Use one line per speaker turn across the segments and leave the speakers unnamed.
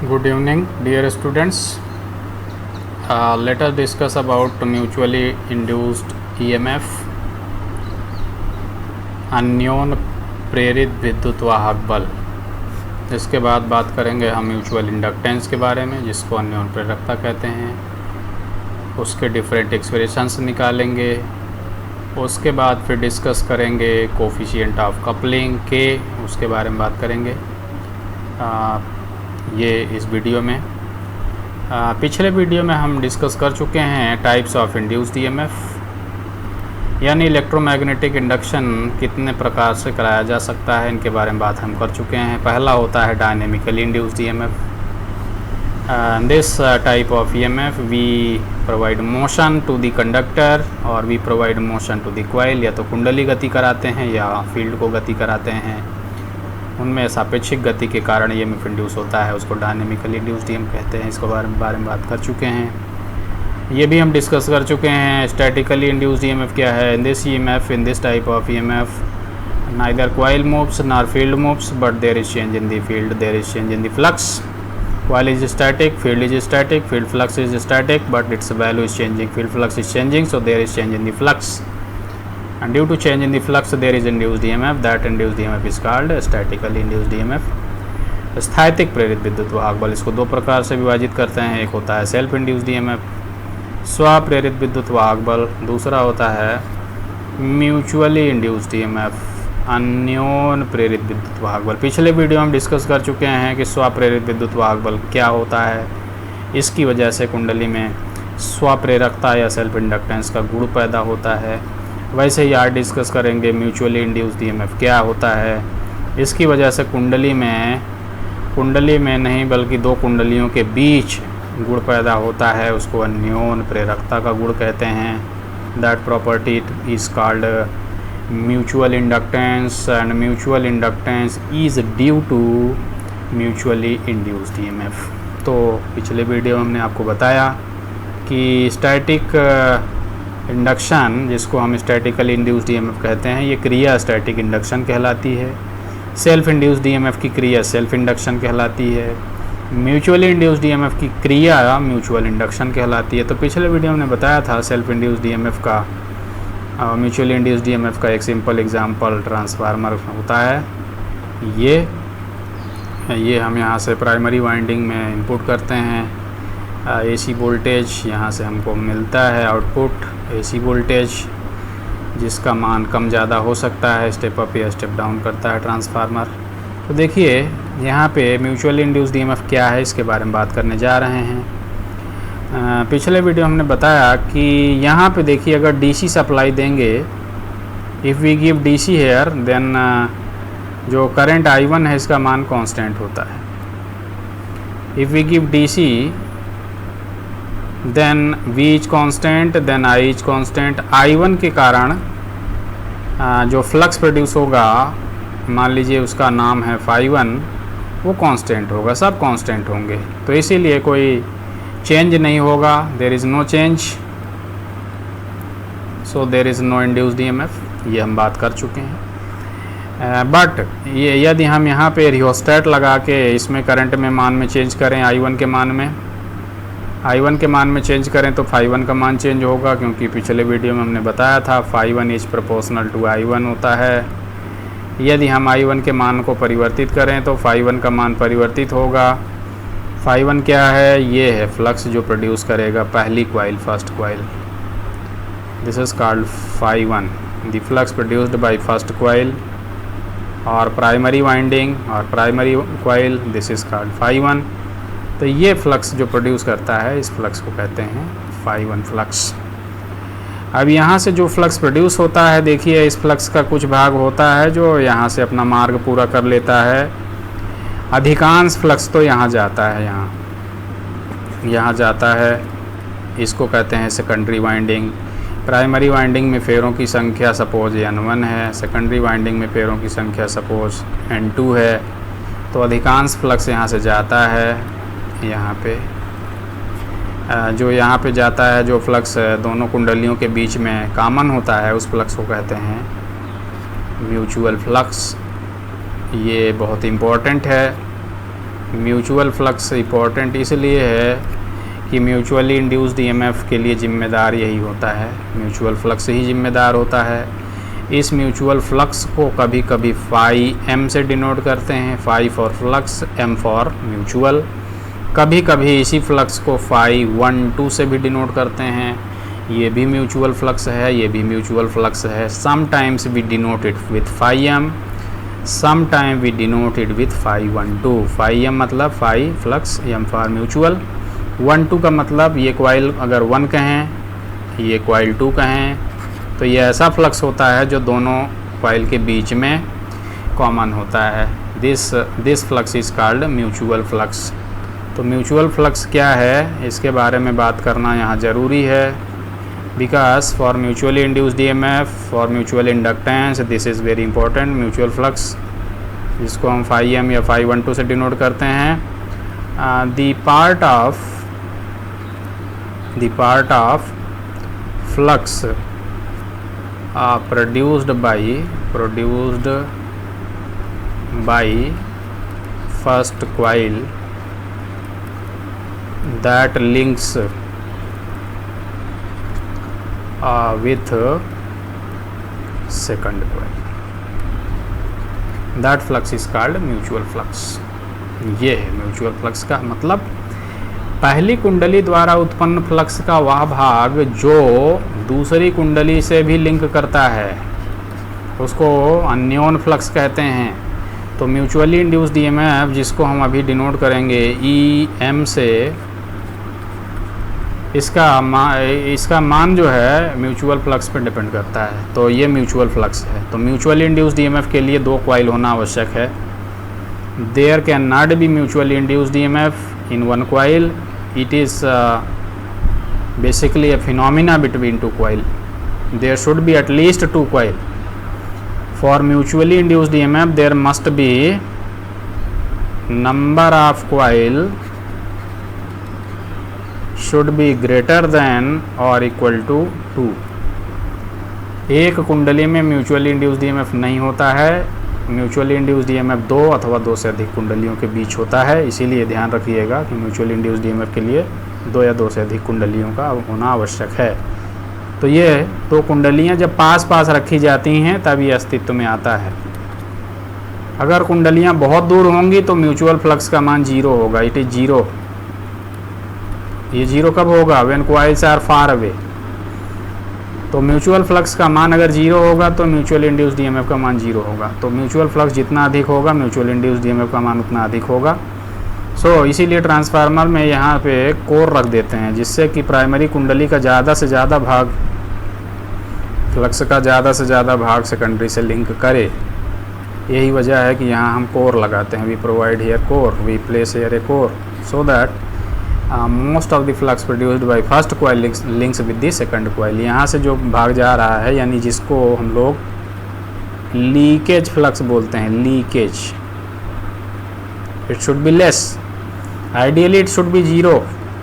Good evening, dear students. Let us discuss about mutually induced EMF, अन्योन प्रेरित विद्युत वाहक बल। इसके बाद बात करेंगे हम म्यूचुअल इंडक्टेंस के बारे में, जिसको अन्योन प्रेरकता कहते हैं। उसके डिफरेंट एक्सप्रेशंस निकालेंगे। उसके बाद फिर डिस्कस करेंगे कोफिशिएंट ऑफ कपलिंग के, उसके बारे में बात करेंगे ये इस वीडियो में। पिछले वीडियो में हम डिस्कस कर चुके हैं टाइप्स ऑफ इंड्यूस्ड ईएमएफ, यानी इलेक्ट्रोमैग्नेटिक इंडक्शन कितने प्रकार से कराया जा सकता है, इनके बारे में बात हम कर चुके हैं। पहला होता है dynamically induced EMF. This type of EMF we provide motion to the conductor और we provide motion to the coil. या तो कुंडली गति कराते हैं या फील्ड को गति कराते हैं, उनमें सापेक्षिक गति के कारण ईएमएफ इंड्यूस होता है, उसको डायनेमिकली इंड्यूस्ड ईएमएफ कहते हैं। इसके बारे में बात कर चुके हैं। ये भी हम डिस्कस कर चुके हैं। स्टैटिकली इंड्यूस्ड ईएमएफ क्या है? In this type of EMF neither coil moves nor field moves, but there is change in the field, there is change in the flux. Coil is static, field is static, field flux is static, but its value is changing, field flux is changing, so there is change in the flux, and due to change in the flux there is induced EMF. That induced EMF is called statically induced EMF। स्थैतिक प्रेरित विद्युत वाहक बल, इसको दो प्रकार से विभाजित करते हैं। एक होता है सेल्फ इंड्यूस्ड EMF, स्व प्रेरित विद्युत वाहक बल। दूसरा होता है म्यूचुअली इंड्यूस्ड EMF, अन्योन प्रेरित विद्युत वाहक बल। पिछले वीडियो हम डिस्कस कर चुके हैं कि स्व प्रेरित विद्युत वाहक बल क्या होता है। इसकी वजह से कुंडली में स्व प्रेरकता या सेल्फ इंडक्टेंस का गुण पैदा होता है। वैसे ही आज डिस्कस करेंगे म्यूचुअली इंड्यूस्ड EMF क्या होता है। इसकी वजह से कुंडली में नहीं बल्कि दो कुंडलियों के बीच गुण पैदा होता है, उसको अन्योन प्रेरकता का गुण कहते हैं। That property is called mutual inductance, and mutual inductance is due to mutually induced EMF। तो पिछले वीडियो में हमने आपको बताया कि स्टैटिक इंडक्शन, जिसको हम स्टैटिकली इंड्यूस्ड EMF कहते हैं, ये क्रिया स्टैटिक इंडक्शन कहलाती है। सेल्फ इंड्यूस्ड EMF की क्रिया सेल्फ इंडक्शन कहलाती है। म्यूचुअली इंड्यूस्ड EMF की क्रिया म्यूचुअल इंडक्शन कहलाती है। तो पिछले वीडियो में बताया था सेल्फ इंड्यूस्ड EMF का, म्यूचुअली इंड्यूस्ड EMF का एक सिंपल एग्जांपल ट्रांसफार्मर होता है। ये हम यहाँ से प्राइमरी वाइंडिंग में इनपुट करते हैं AC वोल्टेज, यहाँ से हमको मिलता है आउटपुट AC वोल्टेज, जिसका मान कम ज़्यादा हो सकता है, स्टेप अप या स्टेप डाउन करता है ट्रांसफार्मर। तो देखिए यहाँ पे म्यूचुअली इंड्यूस्ड EMF क्या है, इसके बारे में बात करने जा रहे हैं। पिछले वीडियो हमने बताया कि यहाँ पे देखिए अगर DC सप्लाई देंगे, if we give DC here, then जो करंट I1 है इसका मान कांस्टेंट होता है। If we give DC then V is constant, then I is constant. I1 के कारण जो फ्लक्स प्रोड्यूस होगा, मान लीजिए उसका नाम है φ1, वो कांस्टेंट होगा, सब कांस्टेंट होंगे, तो इसीलिए कोई चेंज नहीं होगा। There is no change, so there is no induced EMF। ये हम बात कर चुके हैं। बट ये यदि हम यहाँ पे रियोस्टेट लगा के इसमें करंट में मान में चेंज करें, I1 के मान में चेंज करें तो φ1 का मान चेंज होगा, क्योंकि पिछले वीडियो में हमने बताया था φ1 इज प्रोपोर्शनल टू I1 होता है। यदि हम I1 के मान को परिवर्तित करें तो φ1 का मान परिवर्तित होगा। φ1 क्या है? ये है फ्लक्स जो प्रोड्यूस करेगा पहली coil, first coil. This is called φ1, the flux produced by first coil और प्राइमरी वाइंडिंग और primary coil, this is called φ1। तो ये फ्लक्स जो प्रोड्यूस करता है, इस फ्लक्स को कहते हैं φ1 फ्लक्स। अब यहाँ से जो फ्लक्स प्रोड्यूस होता है, देखिए इस फ्लक्स का कुछ भाग होता है जो यहाँ से अपना मार्ग पूरा कर लेता है। अधिकांश फ्लक्स तो यहाँ जाता है, यहाँ जाता है, इसको कहते हैं सेकेंडरी वाइंडिंग। प्राइमरी वाइंडिंग में फेरों की संख्या सपोज N1 है, सेकेंडरी वाइंडिंग में फेरों की संख्या सपोज N2 है। तो अधिकांश फ्लक्स यहाँ से जाता है। यहाँ पे जो यहाँ पे जाता है, जो फ्लक्स दोनों कुंडलियों के बीच में कॉमन होता है, उस फ्लक्स को कहते हैं म्यूचुअल फ्लक्स। ये बहुत इम्पोर्टेंट है। म्यूचुअल फ्लक्स इम्पोर्टेंट इसलिए है कि म्यूचुअली इंड्यूस्ड ईएमएफ के लिए जिम्मेदार यही होता है, म्यूचुअल फ्लक्स ही जिम्मेदार होता है। इस म्यूचुअल फ्लक्स को कभी कभी फाई एम से डिनोट करते हैं, phi for flux, M for mutual. कभी कभी इसी फ्लक्स को फाई 1-2 से भी डिनोट करते हैं, ये भी म्यूचुअल फ्लक्स है, ये भी म्यूचुअल फ्लक्स है। Sometimes we denote it with phi M, sometime we denote it with phi 1-2। Phi M मतलब phi flux, M for mutual. 1-2 का मतलब ये कॉइल अगर 1 कहें, ये कॉइल 2 कहें, तो ये ऐसा फ्लक्स होता है जो दोनों कॉइल के बीच में कॉमन होता है। This flux is called mutual flux. तो म्यूचुअल फ्लक्स क्या है इसके बारे में बात करना यहाँ ज़रूरी है, because for mutually induced EMF, for mutual inductance, this is very important. Mutual flux जिसको हम फाई एम या फाई 1-2 से डिनोट करते हैं, the part of flux produced by first coil that links with second coil, that flux is called mutual flux। ये है mutual flux का मतलब, पहली कुंडली द्वारा उत्पन्न फ्लक्स का वह भाग जो दूसरी कुंडली से भी लिंक करता है, उसको अन्योन फ्लक्स कहते हैं। तो म्यूचुअली इंड्यूस्ड ईएमएफ जिसको हम अभी डिनोट करेंगे ई एम से, इसका मान जो है म्यूचुअल फ्लक्स पर डिपेंड करता है। तो ये म्यूचुअल फ्लक्स है। तो म्यूचुअली इंड्यूस्ड ईएमएफ के लिए 2 कॉइल होना आवश्यक है। There can not be mutually induced EMF in 1 coil। It is basically a phenomena between 2 coil. There should be at least 2 coil. For mutually induced EMF, there must be number of coil should be greater than or equal to 2। एक कुंडली में mutually induced EMF नहीं होता है, mutually induced EMF 2 अथवा 2 से अधिक कुंडलियों के बीच होता है। इसीलिए ध्यान रखिएगा कि म्यूचुअली इंड्यूस्ड ईएमएफ के लिए 2 या 2 से अधिक कुंडलियों का होना आवश्यक है। तो ये 2 कुंडलियां जब पास पास रखी जाती हैं तब ये अस्तित्व में आता है। अगर कुंडलियां बहुत दूर होंगी तो म्यूचुअल फ्लक्स का मान 0 होगा, इट इज़ 0। ये 0 कब होगा? When coils are far away. तो म्यूचुअल फ्लक्स का मान अगर 0 होगा तो म्यूचुअल इंड्यूस्ड ईएमएफ का मान 0 होगा। तो म्यूचुअल फ्लक्स जितना अधिक होगा म्यूचुअल इंड्यूस्ड ईएमएफ का मान उतना अधिक होगा। इसीलिए ट्रांसफार्मर में यहाँ पे कोर रख देते हैं जिससे कि प्राइमरी कुंडली का ज़्यादा से ज़्यादा भाग, फ्लक्स का ज़्यादा से ज़्यादा भाग सेकेंडरी से लिंक करे। यही वजह है कि यहाँ हम कोर लगाते हैं। We provide here core, we place here a core so that most of the flux produced by first coil links with the second coil. यहाँ से जो भाग जा रहा है यानी जिसको हम लोग लीकेज फ्लक्स बोलते हैं, leakage, it should be less, ideally it should be 0।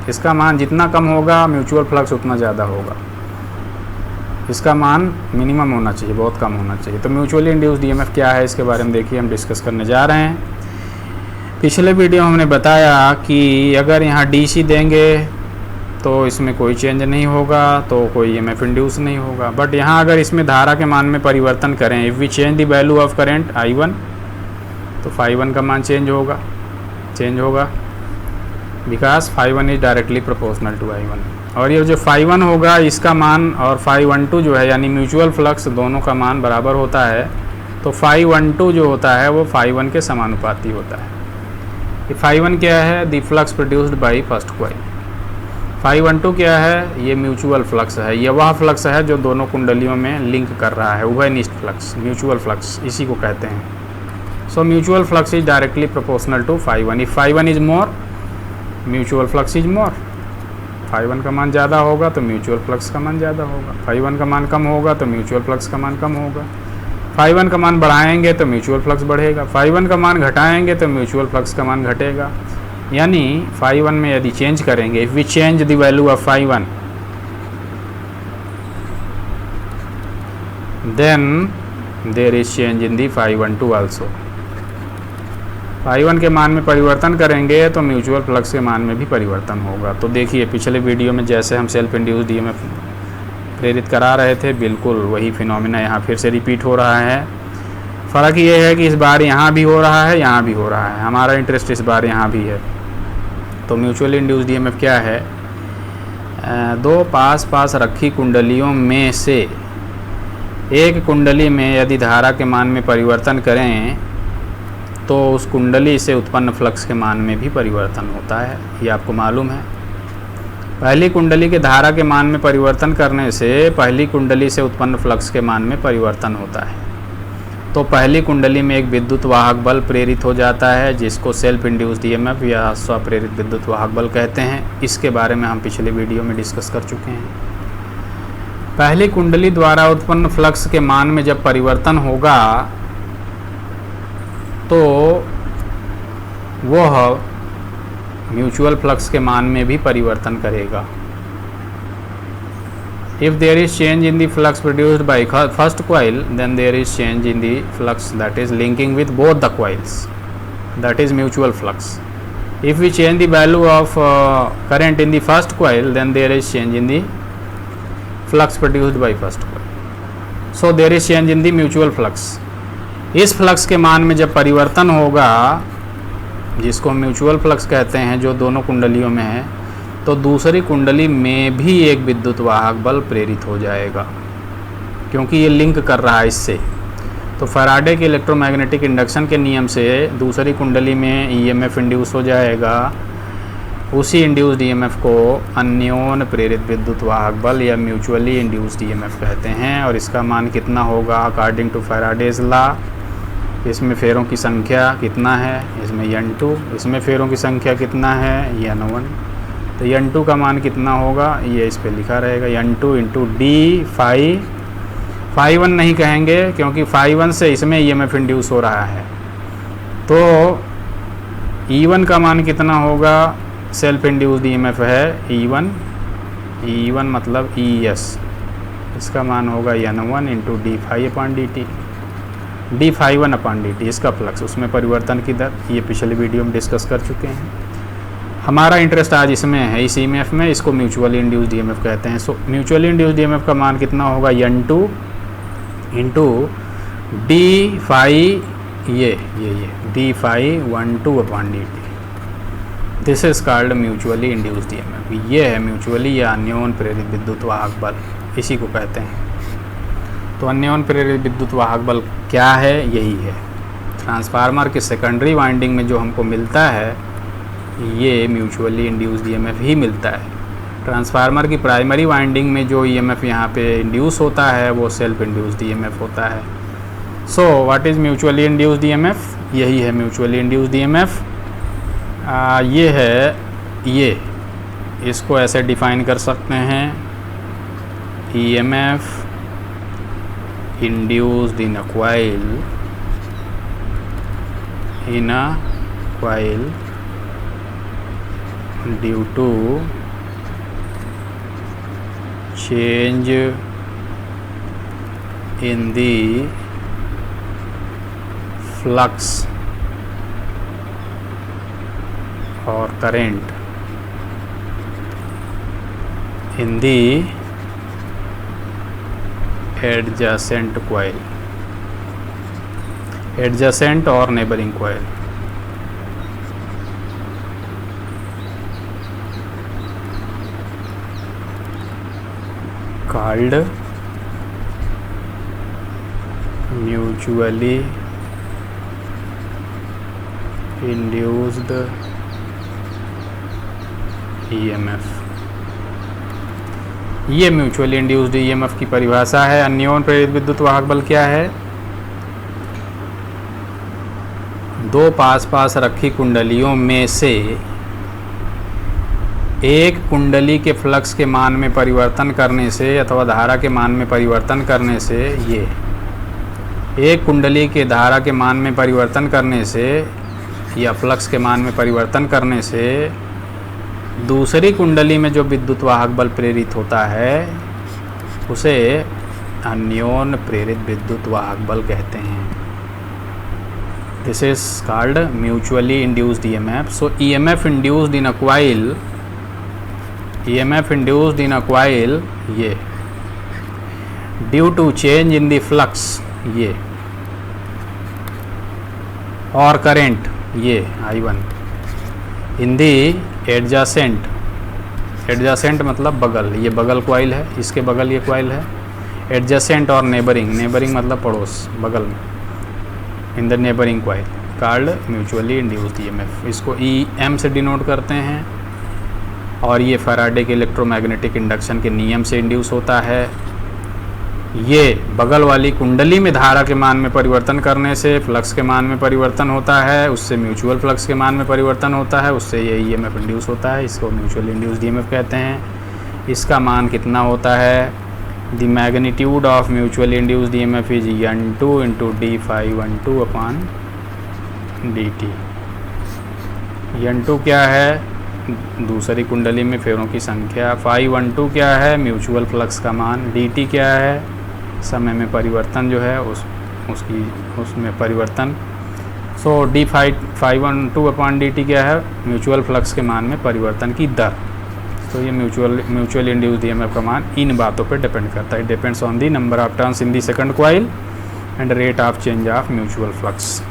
इसका मान जितना कम होगा म्यूचुअल फ्लक्स उतना ज़्यादा होगा। इसका मान मिनिमम होना चाहिए, बहुत कम होना चाहिए। तो म्यूचुअली इंड्यूस्ड ईएमएफ क्या है इसके बारे में देखिए, हम डिस्कस करने जा रहे हैं। पिछले वीडियो में हमने बताया कि अगर यहाँ डीसी देंगे तो इसमें कोई चेंज नहीं होगा, तो कोई ईएमएफ इंड्यूस नहीं होगा। बट यहाँ अगर इसमें धारा के मान में परिवर्तन करें, if we change the value of current I1, तो φ1 का मान चेंज होगा because φ1 is directly proportional to I1। और ये जो φ1 होगा इसका मान और φ12 जो है यानी म्यूचुअल फ्लक्स दोनों का मान बराबर होता है। तो φ12 जो होता है वो φ1 के समानुपाती होता है। ये φ1 क्या है? The flux produced by first coil. φ12 क्या है? ये म्यूचुअल फ्लक्स है, ये वह फ्लक्स है जो दोनों कुंडलियों में लिंक कर रहा है, उभयनिष्ठ फ्लक्स, म्यूचुअल फ्लक्स इसी को कहते हैं। So mutual flux is directly proportional to φ1। If φ1 is more, mutual flux is more. φ1 का मान ज़्यादा होगा तो म्यूचुअल फ्लक्स का मान ज़्यादा होगा, φ1 का मान कम होगा तो म्यूचुअल फ्लक्स का मान कम होगा। φ1 का मान बढ़ाएंगे तो म्यूचुअल फ्लक्स बढ़ेगा, φ1 का मान घटाएंगे तो म्यूचुअल फ्लक्स का मान घटेगा। यानी φ1 में यदि चेंज करेंगे, if we change the value of φ1 then there is change in the φ12 also. I1 के मान में परिवर्तन करेंगे तो म्यूचुअल फ्लक्स के मान में भी परिवर्तन होगा। तो देखिए पिछले वीडियो में जैसे हम सेल्फ इंड्यूस्ड ईएमएफ प्रेरित करा रहे थे, बिल्कुल वही फिनोमिना यहाँ फिर से रिपीट हो रहा है। फ़र्क ये है कि इस बार यहाँ भी हो रहा है, यहाँ भी हो रहा है। हमारा इंटरेस्ट इस बार यहाँ भी है। तो म्यूचुअल इंड्यूस्ड ईएमएफ क्या है? दो पास पास रखी कुंडलियों में से एक कुंडली में यदि धारा के मान में परिवर्तन करें तो उस कुंडली से उत्पन्न फ्लक्स के मान में भी परिवर्तन होता है, ये आपको मालूम है। पहली कुंडली के धारा के मान में परिवर्तन करने से पहली कुंडली से उत्पन्न फ्लक्स के मान में परिवर्तन होता है। तो पहली कुंडली में एक विद्युत वाहक बल प्रेरित हो जाता है, जिसको सेल्फ इंड्यूस्ड ईएमएफ या स्वप्रेरित विद्युत वाहक बल कहते हैं। इसके बारे में हम पिछले वीडियो में डिस्कस कर चुके हैं। पहली कुंडली द्वारा उत्पन्न फ्लक्स के मान में जब परिवर्तन होगा तो वह म्यूचुअल फ्लक्स के मान में भी परिवर्तन करेगा। If there is change in the flux produced by first coil, then there is change in the flux that is linking with both the coils, that is mutual flux. If we change the value of current in the first coil, then there is change in the flux produced by first coil. So there is change in the mutual flux. इस flux के मान में जब परिवर्तन होगा, जिसको mutual flux कहते हैं, जो दोनों कुंडलियों में है, तो दूसरी कुंडली में भी एक विद्युत वाहक बल प्रेरित हो जाएगा, क्योंकि ये लिंक कर रहा है इससे। तो फैराडे के इलेक्ट्रोमैग्नेटिक इंडक्शन के नियम से दूसरी कुंडली में ईएमएफ इंड्यूस हो जाएगा। उसी इंड्यूस्ड ईएमएफ को अन्योन प्रेरित विद्युत वाहक बल या म्यूचुअली इंड्यूस्ड ईएमएफ कहते हैं। और इसका मान कितना होगा? अकॉर्डिंग टू फैराडेज लॉ, इसमें फेरों की संख्या कितना है? इसमें N2। इसमें फेरों की संख्या कितना है? N1। तो N2 का मान कितना होगा? ये इस पे लिखा रहेगा, N2 इंटू डी फाई 1 नहीं कहेंगे, क्योंकि फाई 1 से इसमें ईएमएफ इंड्यूस हो रहा है। तो E1 का मान कितना होगा? सेल्फ इंड्यूस्ड ईएमएफ है E1 मतलब ES, इसका मान होगा N1 into d phi upon d t, d phi 1 upon d t इसका फ्लक्स, उसमें परिवर्तन की दर, ये पिछले वीडियो में डिस्कस कर चुके हैं। हमारा इंटरेस्ट आज इसमें है, इस ईएमएफ में। इसको म्यूचुअली इंड्यूस्ड ईएमएफ कहते हैं। सो म्यूचुअली इंड्यूस्ड ईएमएफ का मान कितना होगा? N2 इंटू डी फाई ये d phi 12 upon d t. This is called mutually induced EMF. ये है म्यूचुअली या अन्योन प्रेरित विद्युत वाहक बल, इसी को कहते हैं। तो अन्योन प्रेरित विद्युत वाहक बल क्या है? यही है, ट्रांसफार्मर के सेकेंडरी वाइंडिंग में जो हमको मिलता है, ये म्यूचुअली इंड्यूस्ड ईएमएफ ही मिलता है। ट्रांसफार्मर की प्राइमरी वाइंडिंग में जो ईएमएफ यहाँ पे इंड्यूस होता है, वो सेल्फ इंड्यूस्ड ईएमएफ होता है। So what is mutually induced EMF? यही है म्यूचुअली इंड्यूस्ड ईएमएफ। ये है, ये इसको ऐसे डिफाइन कर सकते हैं, EMF induced in a coil due to change in the flux or current in the adjacent coil, adjacent or neighboring coil। called mutually induced EMF। ये म्यूचुअली इंड्यूस्ड ईएमएफ की परिभाषा है। अन्योन प्रेरित विद्युत वाहक बल क्या है? दो पास पास रखी कुंडलियों में से एक कुंडली के फ्लक्स के मान में परिवर्तन करने से अथवा धारा के मान में परिवर्तन करने से, ये एक कुंडली के धारा के मान में परिवर्तन करने से या फ्लक्स के मान में परिवर्तन करने से दूसरी कुंडली में जो विद्युत वाहक बल प्रेरित होता है उसे अन्योन प्रेरित विद्युत वाहक बल कहते हैं। This is called mutually induced EMF. So EMF induced in a coil, ये due to change in the flux, ये और current, ये I1 in the adjacent मतलब बगल, ये बगल कॉइल है, इसके बगल ये कॉइल है, एडजेसेंट और नेबरिंग मतलब पड़ोस, बगल में, in the neighbouring coil called mutually induced EMF. इसको EM से डिनोट करते हैं और ये फैराडे के इलेक्ट्रोमैग्नेटिक इंडक्शन के नियम से इंड्यूस होता है। ये बगल वाली कुंडली में धारा के मान में परिवर्तन करने से फ्लक्स के मान में परिवर्तन होता है, उससे म्यूचुअल फ्लक्स के मान में परिवर्तन होता है, उससे ये EMF इंड्यूस होता है। इसको म्यूचुअली इंड्यूस्ड EMF कहते हैं। इसका मान कितना होता है? The magnitude of mutually induced EMF is N2 into d∅12 upon dt। N2 क्या है? दूसरी कुंडली में फेरों की संख्या। ∅12 क्या है? म्यूचुअल फ्लक्स का मान। dt क्या है? समय में परिवर्तन जो है उसमें परिवर्तन। सो d∅12 अपॉन dt क्या है? म्यूचुअल फ्लक्स के मान में परिवर्तन की दर। तो ये म्यूचुअली इंड्यूस्ड EMF का मान इन बातों पे डिपेंड करता है। Depends on the number of turns in the second coil and rate of change of mutual flux.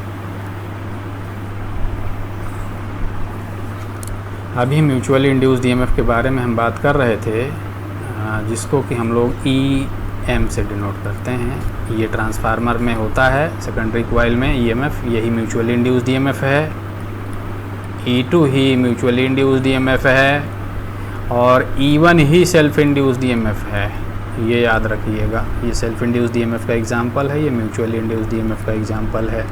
अभी म्यूचुअली इंड्यूस्ड EMF के बारे में हम बात कर रहे थे, जिसको कि हम लोग EM से डिनोट करते हैं। ये ट्रांसफार्मर में होता है, सेकेंडरी कॉइल में EMF, यही म्यूचुअली इंड्यूस्ड EMF है। E2 ही म्यूचुअली इंड्यूस्ड EMF है और E1 ही सेल्फ इंड्यूस्ड EMF है। ये याद रखिएगा, ये सेल्फ इंड्यूस्ड EMF का एग्जांपल है, ये म्यूचुअली इंड्यूस्ड EMF का एग्जांपल है।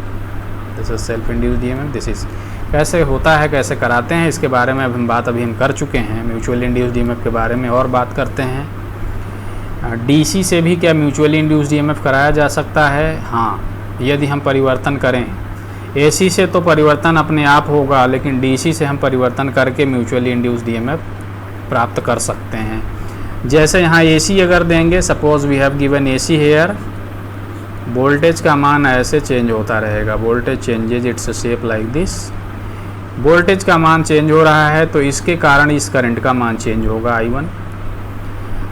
This is self induced EMF। This is कैसे होता है, कैसे कराते हैं, इसके बारे में हम कर चुके हैं। म्यूचुअली इंड्यूस्ड EMF के बारे में और बात करते हैं। DC से भी क्या म्यूचुअली इंड्यूस्ड EMF कराया जा सकता है? हाँ, यदि हम परिवर्तन करें। AC से तो परिवर्तन अपने आप होगा, लेकिन DC से हम परिवर्तन करके म्यूचुअली इंड्यूस्ड EMF प्राप्त कर सकते हैं। जैसे यहाँ AC अगर देंगे, suppose we have given AC here, voltage का मान ऐसे चेंज होता रहेगा। Voltage changes its shape like this. Voltage का मान चेंज हो रहा है तो इसके कारण इस करंट का मान चेंज होगा।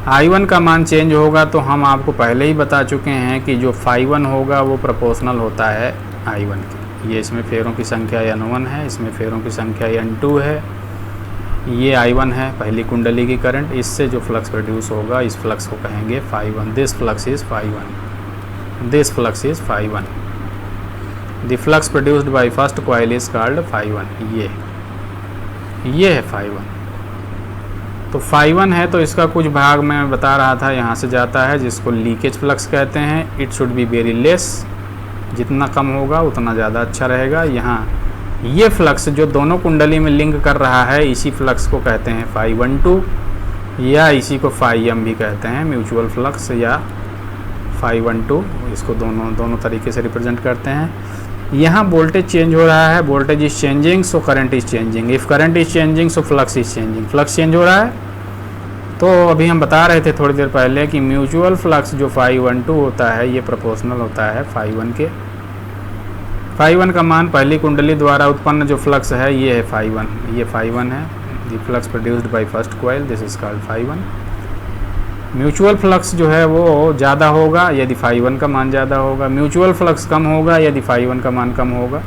I1 का मान चेंज होगा तो हम आपको पहले ही बता चुके हैं कि जो ∅1 होगा वो प्रोपोर्शनल होता है I1 के। ये इसमें फेरों की संख्या N1 है, इसमें फेरों की संख्या N2 है। ये I1 है, पहली कुंडली की करंट। इससे जो फ्लक्स प्रोड्यूस होगा, इस फ्लक्स को कहेंगे ∅1। This flux is ∅1। This flux is ∅1। The flux produced by first coil is called ∅1। ये है ∅1। तो ∅1 है तो इसका कुछ भाग मैं बता रहा था यहाँ से जाता है, जिसको लीकेज फ्लक्स कहते हैं। It should be very less, जितना कम होगा उतना ज़्यादा अच्छा रहेगा। यहाँ ये फ्लक्स जो दोनों कुंडली में लिंक कर रहा है, इसी फ्लक्स को कहते हैं ∅12 या इसी को ∅m भी कहते हैं, म्यूचुअल फ्लक्स या ∅12। इसको दोनों तरीके से रिप्रेजेंट करते हैं। यहाँ वोल्टेज चेंज हो रहा है, voltage is changing so current is changing. If current is changing so flux is changing. Flux change हो रहा है। तो अभी हम बता रहे थे थोड़ी देर पहले कि म्यूचुअल फ्लक्स जो ∅12 होता है, ये प्रोपोर्शनल होता है ∅1 के। ∅1 का मान पहली कुंडली द्वारा उत्पन्न जो फ्लक्स है, ये है ∅1। ये ∅1 है, the flux produced by first coil, this is called ∅1। Mutual flux जो है वो ज़्यादा होगा यदि ∅1 का मान ज़्यादा होगा। म्यूचुअल फ्लक्स कम होगा यदि ∅1 का मान कम होगा।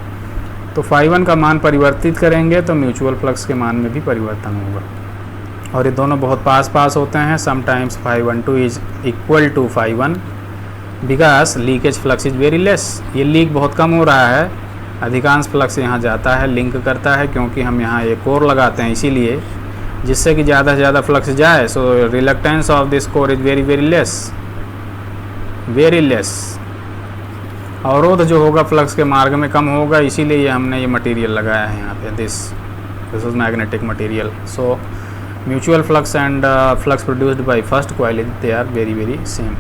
तो ∅1 का मान परिवर्तित करेंगे तो म्यूचुअल फ्लक्स के मान में भी परिवर्तन होगा। और ये दोनों बहुत पास होते हैं। Sometimes ∅12 is equal to ∅1 because leakage flux is very less. ये लीक बहुत कम हो रहा है, अधिकांश फ्लक्स यहाँ जाता है, लिंक करता है, क्योंकि हम यहाँ एक कोर लगाते हैं इसीलिए, जिससे कि ज़्यादा से ज़्यादा फ्लक्स जाए। So reluctance of this core is very less. अवरोध जो होगा फ्लक्स के मार्ग में कम होगा, इसीलिए हमने ये मटेरियल लगाया है यहाँ पे। This is magnetic material. So mutual flux and flux produced by first coil they are very same.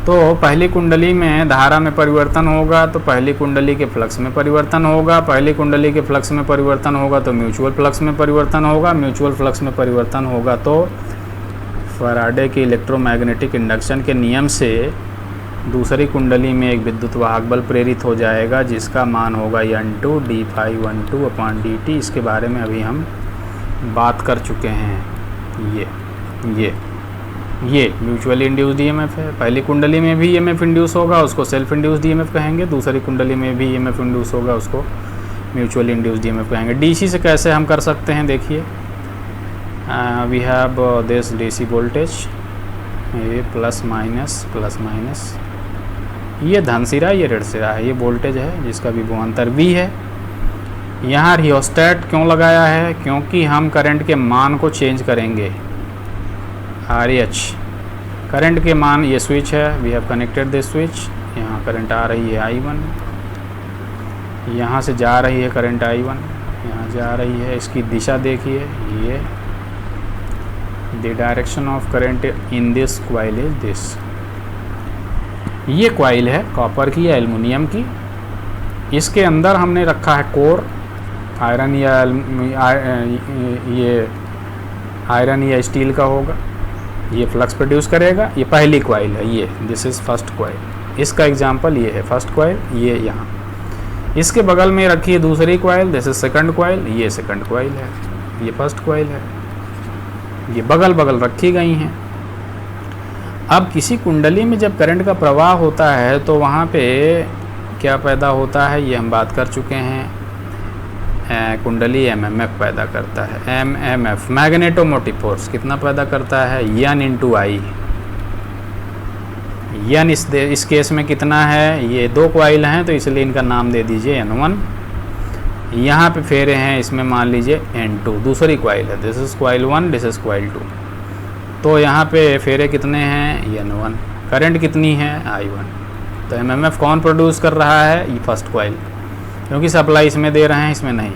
तो पहली कुंडली में धारा में परिवर्तन होगा तो पहली कुंडली के फ्लक्स में परिवर्तन होगा। पहली कुंडली के फ्लक्स में परिवर्तन होगा तो म्यूचुअल फ्लक्स में परिवर्तन होगा। म्यूचुअल फ्लक्स में परिवर्तन होगा तो फैराडे के इलेक्ट्रोमैग्नेटिक इंडक्शन के नियम से दूसरी कुंडली में एक विद्युत वाहक बल प्रेरित हो जाएगा जिसका मान होगा N2 d∅12/dt। इसके बारे में अभी हम बात कर चुके हैं। ये म्यूचुअली इंड्यूस्ड ईएमएफ है। पहली कुंडली में भी ईएमएफ इंड्यूस होगा, उसको सेल्फ इंड्यूस्ड ईएमएफ कहेंगे। दूसरी कुंडली में भी ईएमएफ इंड्यूस होगा, उसको म्यूचुअली इंड्यूस्ड ईएमएफ कहेंगे। डीसी से कैसे हम कर सकते हैं, देखिए we have this DC voltage, ये प्लस माइनस, ये धन सिरा, ये ऋण सिरा है, ये वोल्टेज है जिसका विभवांतर V है। यहाँ रियोस्टेट क्यों लगाया है, क्योंकि हम करंट के मान को चेंज करेंगे। RH करंट के मान, ये स्विच है, we have connected this switch. यहाँ करंट आ रही है I1, यहाँ से जा रही है करंट I1, यहाँ जा रही है। इसकी दिशा देखिए, ये the direction of current in this coil is this. ये कॉइल है कॉपर की या एल्युमिनियम की। इसके अंदर हमने रखा है कोर, आयरन या ये आयरन या स्टील का होगा। ये फ्लक्स प्रोड्यूस करेगा। ये पहली कॉइल है, ये दिस इज़ फर्स्ट कॉइल। इसका एग्जांपल ये है फर्स्ट कॉइल, ये यहाँ। इसके बगल में रखी है दूसरी coil, this is second coil, ये सेकंड कॉइल है, ये फर्स्ट कॉइल है। ये बगल बगल रखी गई हैं। अब किसी कुंडली में जब करंट का प्रवाह होता है तो वहाँ पे क्या पैदा होता है, ये हम बात कर चुके हैं। कुंडली एमएमएफ पैदा करता है। एमएमएफ मैग्नेटोमोटिव फोर्स कितना पैदा करता है, N × I। N इस केस में कितना है, ये दो कॉइल हैं तो इसलिए इनका नाम दे दीजिए N1। यहाँ पे फेरे हैं, इसमें मान लीजिए N2, दूसरी कॉइल है, this is coil 1, this is coil 2। तो यहाँ पे फेरे कितने हैं, N1। करंट कितनी है, I1। तो एमएमएफ कौन प्रोड्यूस कर रहा है, ये फर्स्ट कॉइल, क्योंकि सप्लाई इसमें दे रहे हैं, इसमें नहीं।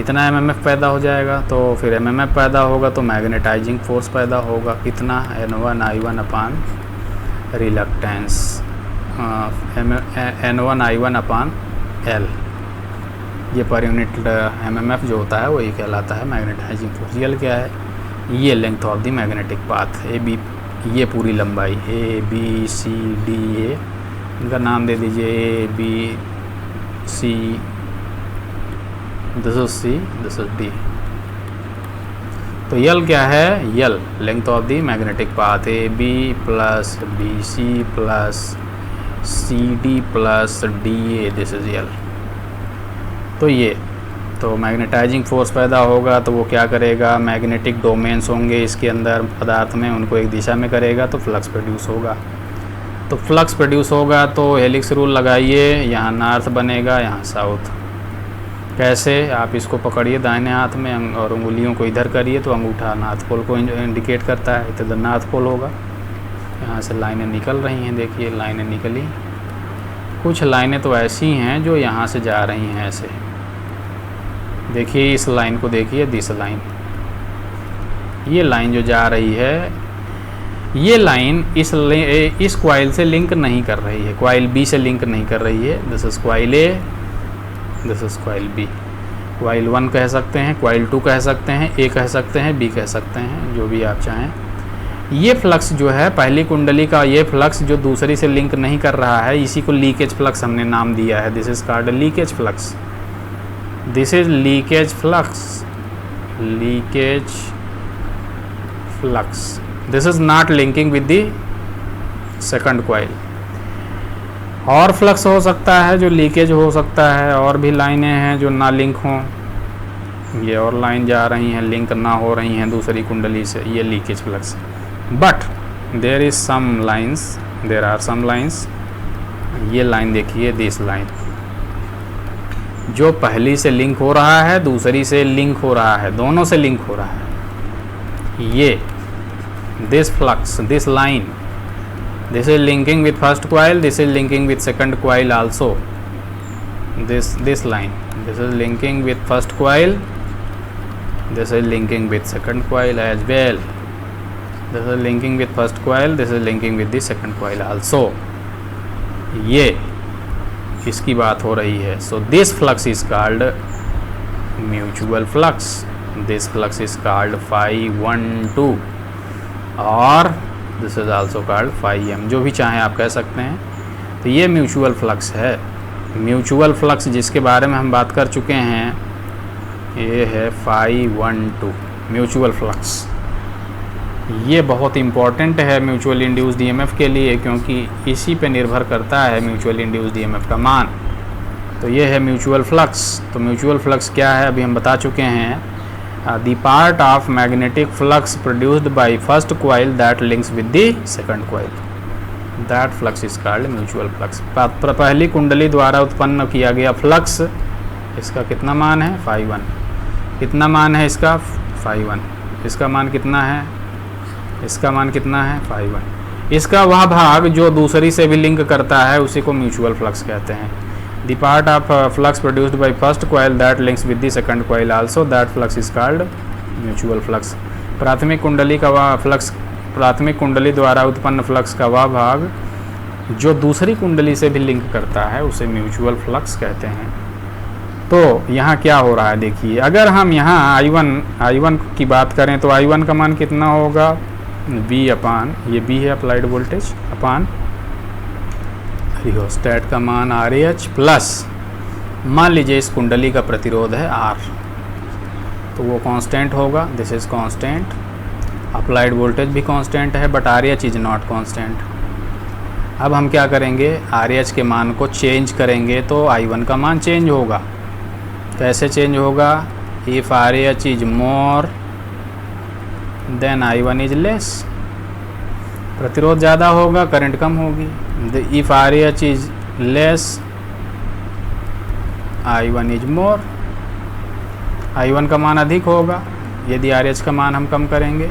इतना एमएमएफ पैदा हो जाएगा, तो फिर एमएमएफ पैदा होगा तो मैग्नेटाइजिंग फोर्स पैदा होगा। कितना, N1 I1 अपान रिलक्टेंस, N1 I1 अपान L। ये पर यूनिट एमएमएफ जो होता है वही कहलाता है मैग्नेटाइजिंग फोर्स। L क्या है, ये length of the magnetic path, AB, ये पूरी लंबाई ABCDA, इनका नाम दे दीजिए ABC, this is C, this is D। तो L क्या है, L length of the magnetic path, AB plus BC plus CD plus DA, this is L। तो ये तो मैग्नेटाइजिंग फोर्स पैदा होगा तो वो क्या करेगा, मैग्नेटिक डोमेन्स होंगे इसके अंदर पदार्थ में, उनको एक दिशा में करेगा तो फ्लक्स प्रोड्यूस होगा। तो फ्लक्स प्रोड्यूस होगा तो हेलिक्स रूल लगाइए, यहाँ नॉर्थ बनेगा, यहाँ साउथ। कैसे, आप इसको पकड़िए दाहिने हाथ में और उंगलियों को इधर करिए तो अंगूठा नॉर्थ पोल को इंडिकेट करता है, इधर नॉर्थ पोल होगा। यहाँ से लाइनें निकल रही हैं, देखिए लाइनें निकली। कुछ लाइनें तो ऐसी हैं जो यहाँ से जा रही हैं ऐसे, देखिए इस लाइन को देखिए, दिस लाइन, ये लाइन जो जा रही है, ये लाइन इस कॉइल से लिंक नहीं कर रही है, कॉइल बी से लिंक नहीं कर रही है। This is coil A, this is coil B. Coil 1 कह सकते हैं, कॉइल 2 कह सकते हैं, ए कह सकते हैं, बी कह सकते हैं, जो भी आप चाहें। ये फ्लक्स जो है पहली कुंडली का, ये फ्लक्स जो दूसरी से लिंक नहीं कर रहा है, इसी को लीकेज फ्लक्स हमने नाम दिया है। This is called leakage flux, this is leakage flux, leakage flux. This is not linking with the second coil. और फ्लक्स हो सकता है जो लीकेज हो सकता है, और भी लाइनें हैं जो ना लिंक हों। ये और लाइन जा रही हैं, लिंक ना हो रही हैं दूसरी कुंडली से, ये leakage flux. But there is some lines, there are some lines. ये लाइन देखिए, दिस लाइन जो पहली से लिंक हो रहा है, दूसरी से लिंक हो रहा है, दोनों से लिंक हो रहा है। ये this flux, this line, this is linking with first coil, this is linking with second coil also. This line, this is linking with first coil, this is linking with second coil as well. This is linking with first coil, this is linking with the second coil also. ये इसकी बात हो रही है. So this flux is called mutual flux. This flux is called phi 1 2. और this is also called phi M, जो भी चाहें आप कह सकते हैं। तो ये म्यूचुअल फ्लक्स है। म्यूचुअल फ्लक्स जिसके बारे में हम बात कर चुके हैं, ये है फाई 12 म्यूचुअल फ्लक्स। ये बहुत इम्पॉर्टेंट है म्यूचुअल इंड्यूस्ड ईएमएफ के लिए, क्योंकि इसी पे निर्भर करता है म्यूचुअल इंड्यूस्ड ईएमएफ का मान। तो ये है म्यूचुअल फ्लक्स। तो म्यूचुअल फ्लक्स क्या है अभी हम बता चुके हैं। The part of magnetic flux produced by first coil that links with the second coil, that flux is called mutual flux. पहली कुंडली द्वारा उत्पन्न किया गया फ्लक्स, इसका कितना मान है फाई 1। कितना मान है इसका फाई 1। इसका मान कितना है, इसका मान कितना है फाई 1। इसका वह भाग जो दूसरी से भी लिंक करता है उसी को म्यूचुअल फ्लक्स कहते हैं। The part of flux produced by first coil that links with the second coil also, that flux is called mutual flux. प्राथमिक कुंडली का वह फ्लक्स, प्राथमिक कुंडली द्वारा उत्पन्न फ्लक्स का वह भाग जो दूसरी कुंडली से भी लिंक करता है उसे म्यूचुअल फ्लक्स कहते हैं। तो यहाँ क्या हो रहा है देखिए, अगर हम यहाँ I1 की बात करें तो I1 का मान कितना होगा, V अपान, ये B है अप्लाइड वोल्टेज, अपान रियोस्टेट का मान RH प्लस मान लीजिए इस कुंडली का प्रतिरोध है R, तो वो कांस्टेंट होगा, this is constant. Applied voltage भी कांस्टेंट है but RH is not constant. अब हम क्या करेंगे, RH के मान को चेंज करेंगे तो I1 का मान चेंज होगा। कैसे चेंज होगा, if RH is more than I1 is less. प्रतिरोध ज़्यादा होगा करंट कम होगी। If RH is less I1 is more, I1 का मान अधिक होगा यदि RH का मान हम कम करेंगे।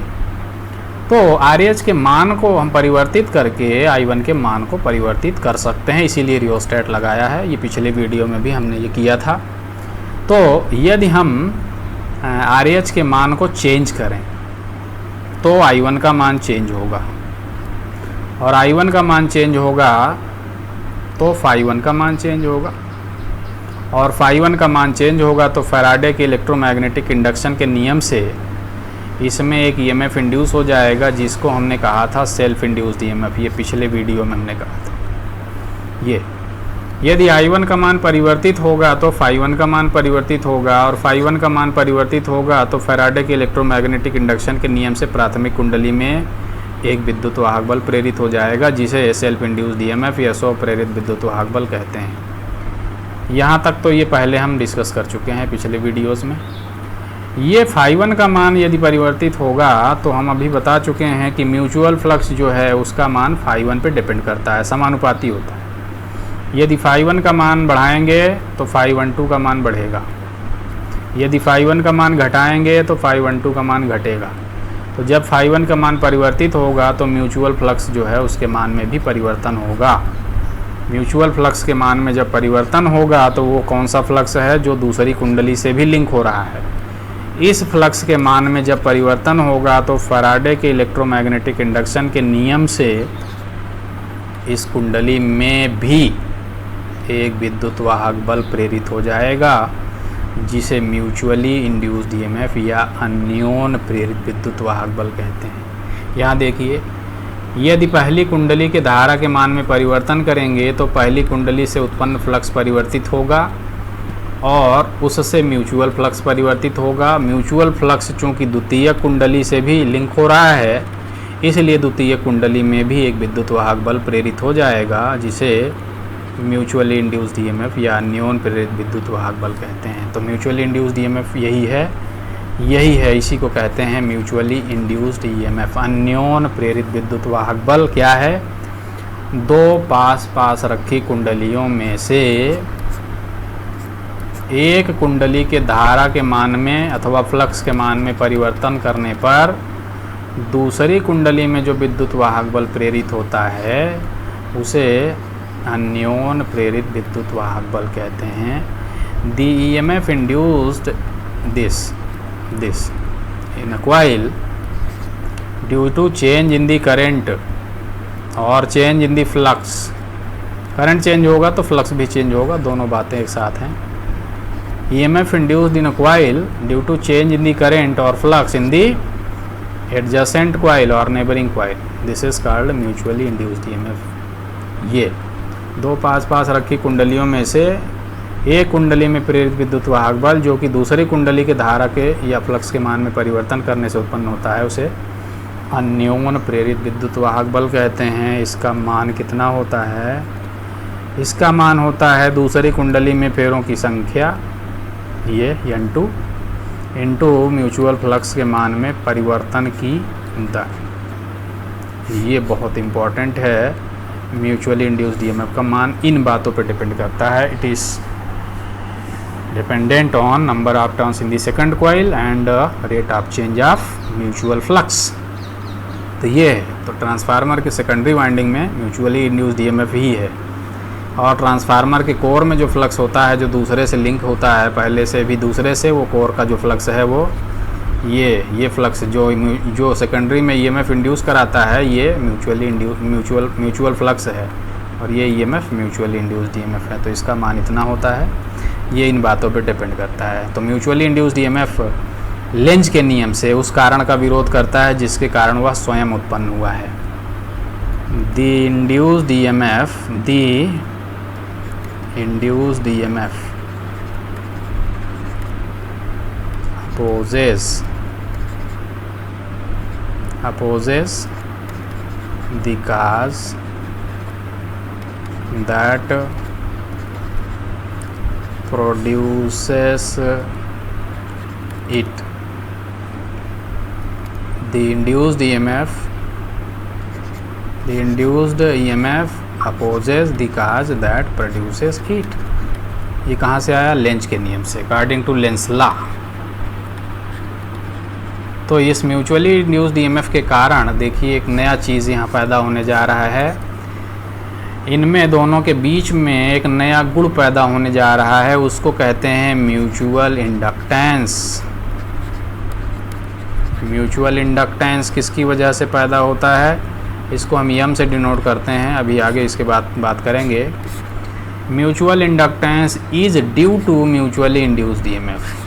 तो RH के मान को हम परिवर्तित करके I1 के मान को परिवर्तित कर सकते हैं, इसीलिए रियोस्टेट लगाया है। ये पिछले वीडियो में भी हमने ये किया था। तो यदि हम RH के मान को चेंज करें तो I1 का मान चेंज होगा, और I1 का मान चेंज होगा तो फाई 1 का मान चेंज होगा, और फाई 1 का मान चेंज होगा तो फैराडे के इलेक्ट्रोमैग्नेटिक इंडक्शन के नियम से इसमें एक ईएमएफ इंड्यूस हो जाएगा जिसको हमने कहा था सेल्फ इंड्यूस्ड ईएमएफ। ये पिछले वीडियो में हमने कहा था। ये यदि I1 का मान परिवर्तित होगा तो फाई 1 का मान परिवर्तित होगा, और फाई 1 का मान परिवर्तित होगा तो फैराडे के इलेक्ट्रोमैग्नेटिक इंडक्शन के नियम से प्राथमिक कुंडली में एक विद्युत वाहक बल प्रेरित हो जाएगा जिसे सेल्फ इंड्यूस्ड ईएमएफ या स्व प्रेरित विद्युत वाहक बल कहते हैं। यहाँ तक तो ये पहले हम डिस्कस कर चुके हैं पिछले वीडियोस में। ये फाई 1 का मान यदि परिवर्तित होगा तो हम अभी बता चुके हैं कि म्यूचुअल फ्लक्स जो है उसका मान फाई 1 पे डिपेंड करता है, समानुपाती होता है। यदि फाई 1 का मान बढ़ाएंगे तो फाई 12 का मान बढ़ेगा, यदि फाई 1 का मान घटाएंगे तो फाई 12 का मान घटेगा। तो जब फाई 1 का मान परिवर्तित होगा तो म्यूचुअल फ्लक्स जो है उसके मान में भी परिवर्तन होगा। म्यूचुअल फ्लक्स के मान में जब परिवर्तन होगा तो वो कौन सा फ्लक्स है, जो दूसरी कुंडली से भी लिंक हो रहा है। इस फ्लक्स के मान में जब परिवर्तन होगा तो फैराडे के इलेक्ट्रोमैग्नेटिक इंडक्शन के नियम से इस कुंडली में भी एक विद्युत वाहक बल प्रेरित हो जाएगा जिसे म्यूचुअली इंड्यूस्ड ईएमएफ या अन्योन प्रेरित विद्युत वाहक बल कहते हैं। यहाँ देखिए, यदि पहली कुंडली के धारा के मान में परिवर्तन करेंगे तो पहली कुंडली से उत्पन्न फ्लक्स परिवर्तित होगा और उससे म्यूचुअल फ्लक्स परिवर्तित होगा। म्यूचुअल फ्लक्स चूँकि द्वितीय कुंडली से भी लिंक हो रहा है, इसलिए द्वितीय कुंडली में भी एक विद्युत वाहक बल प्रेरित हो जाएगा जिसे म्यूचुअली इंड्यूस्ड ईएमएफ या अन्योन प्रेरित विद्युत वाहक बल कहते हैं। तो म्यूचुअली इंड्यूस्ड ईएमएफ यही है, इसी को कहते हैं म्यूचुअली इंड्यूस्ड ईएमएफ। अन्योन प्रेरित विद्युत वाहक बल क्या है, दो पास पास रखी कुंडलियों में से एक कुंडली के धारा के मान में अथवा फ्लक्स के मान में परिवर्तन करने पर दूसरी कुंडली में जो विद्युत वाहक बल प्रेरित होता है उसे अन्योन प्रेरित विद्युत वाहक बल कहते हैं। The EMF induced this in a coil due to change in the current और change in the flux. Current change होगा तो फ्लक्स भी चेंज होगा, दोनों बातें एक साथ हैं। EMF induced in a coil due to change in the current और flux in the adjacent coil और neighbouring coil, this is called mutually induced EMF. ये दो पास पास रखी कुंडलियों में से एक कुंडली में प्रेरित विद्युत वाहक बल जो कि दूसरी कुंडली के धारा के या फ्लक्स के मान में परिवर्तन करने से उत्पन्न होता है, उसे अन्योन प्रेरित विद्युत वाहक बल कहते हैं। इसका मान कितना होता है? इसका मान होता है दूसरी कुंडली में फेरों की संख्या, ये N2 इंटू म्यूचुअल फ्लक्स के मान में परिवर्तन की दर। ये बहुत इम्पॉर्टेंट है। म्यूचुअली इंड्यूस्ड ईएमएफ का मान इन बातों पर डिपेंड करता है। It is dependent on number of turns in the second coil and rate of change of mutual flux. तो ये है, तो ट्रांसफार्मर के सेकेंडरी वाइंडिंग में म्यूचुअली इंड्यूस्ड ईएमएफ ही है। और ट्रांसफार्मर के कोर में जो फ्लक्स होता है, जो दूसरे से लिंक होता है पहले से भी दूसरे से, वो कोर का जो फ्लक्स है वो ये फ्लक्स जो सेकेंडरी में ईएमएफ इंड्यूस कराता है, ये म्यूचुअल फ्लक्स है और ये ईएमएफ म्यूचुअली इंड्यूस्ड ईएमएफ है। तो इसका मान इतना होता है। ये इन बातों पे डिपेंड करता है। तो म्यूचुअली इंड्यूस्ड ईएमएफ लेंज के नियम से उस कारण का विरोध करता है जिसके कारण वह स्वयं उत्पन्न हुआ है। The induced EMF opposes the cause that produces it. The induced EMF opposes the cause that produces it. ये कहाँ से आया? लेंज के नियम से, अकॉर्डिंग टू लेंज लॉ। तो इस म्यूचुअली इंड्यूस्ड ईएमएफ के कारण देखिए एक नया चीज़ यहाँ पैदा होने जा रहा है। इनमें दोनों के बीच में एक नया गुण पैदा होने जा रहा है, उसको कहते हैं म्यूचुअल इंडक्टेंस। म्यूचुअल इंडक्टेंस किसकी वजह से पैदा होता है? इसको हम एम से डिनोट करते हैं, अभी आगे इसके बात करेंगे। Mutual inductance is due to mutually induced EMF.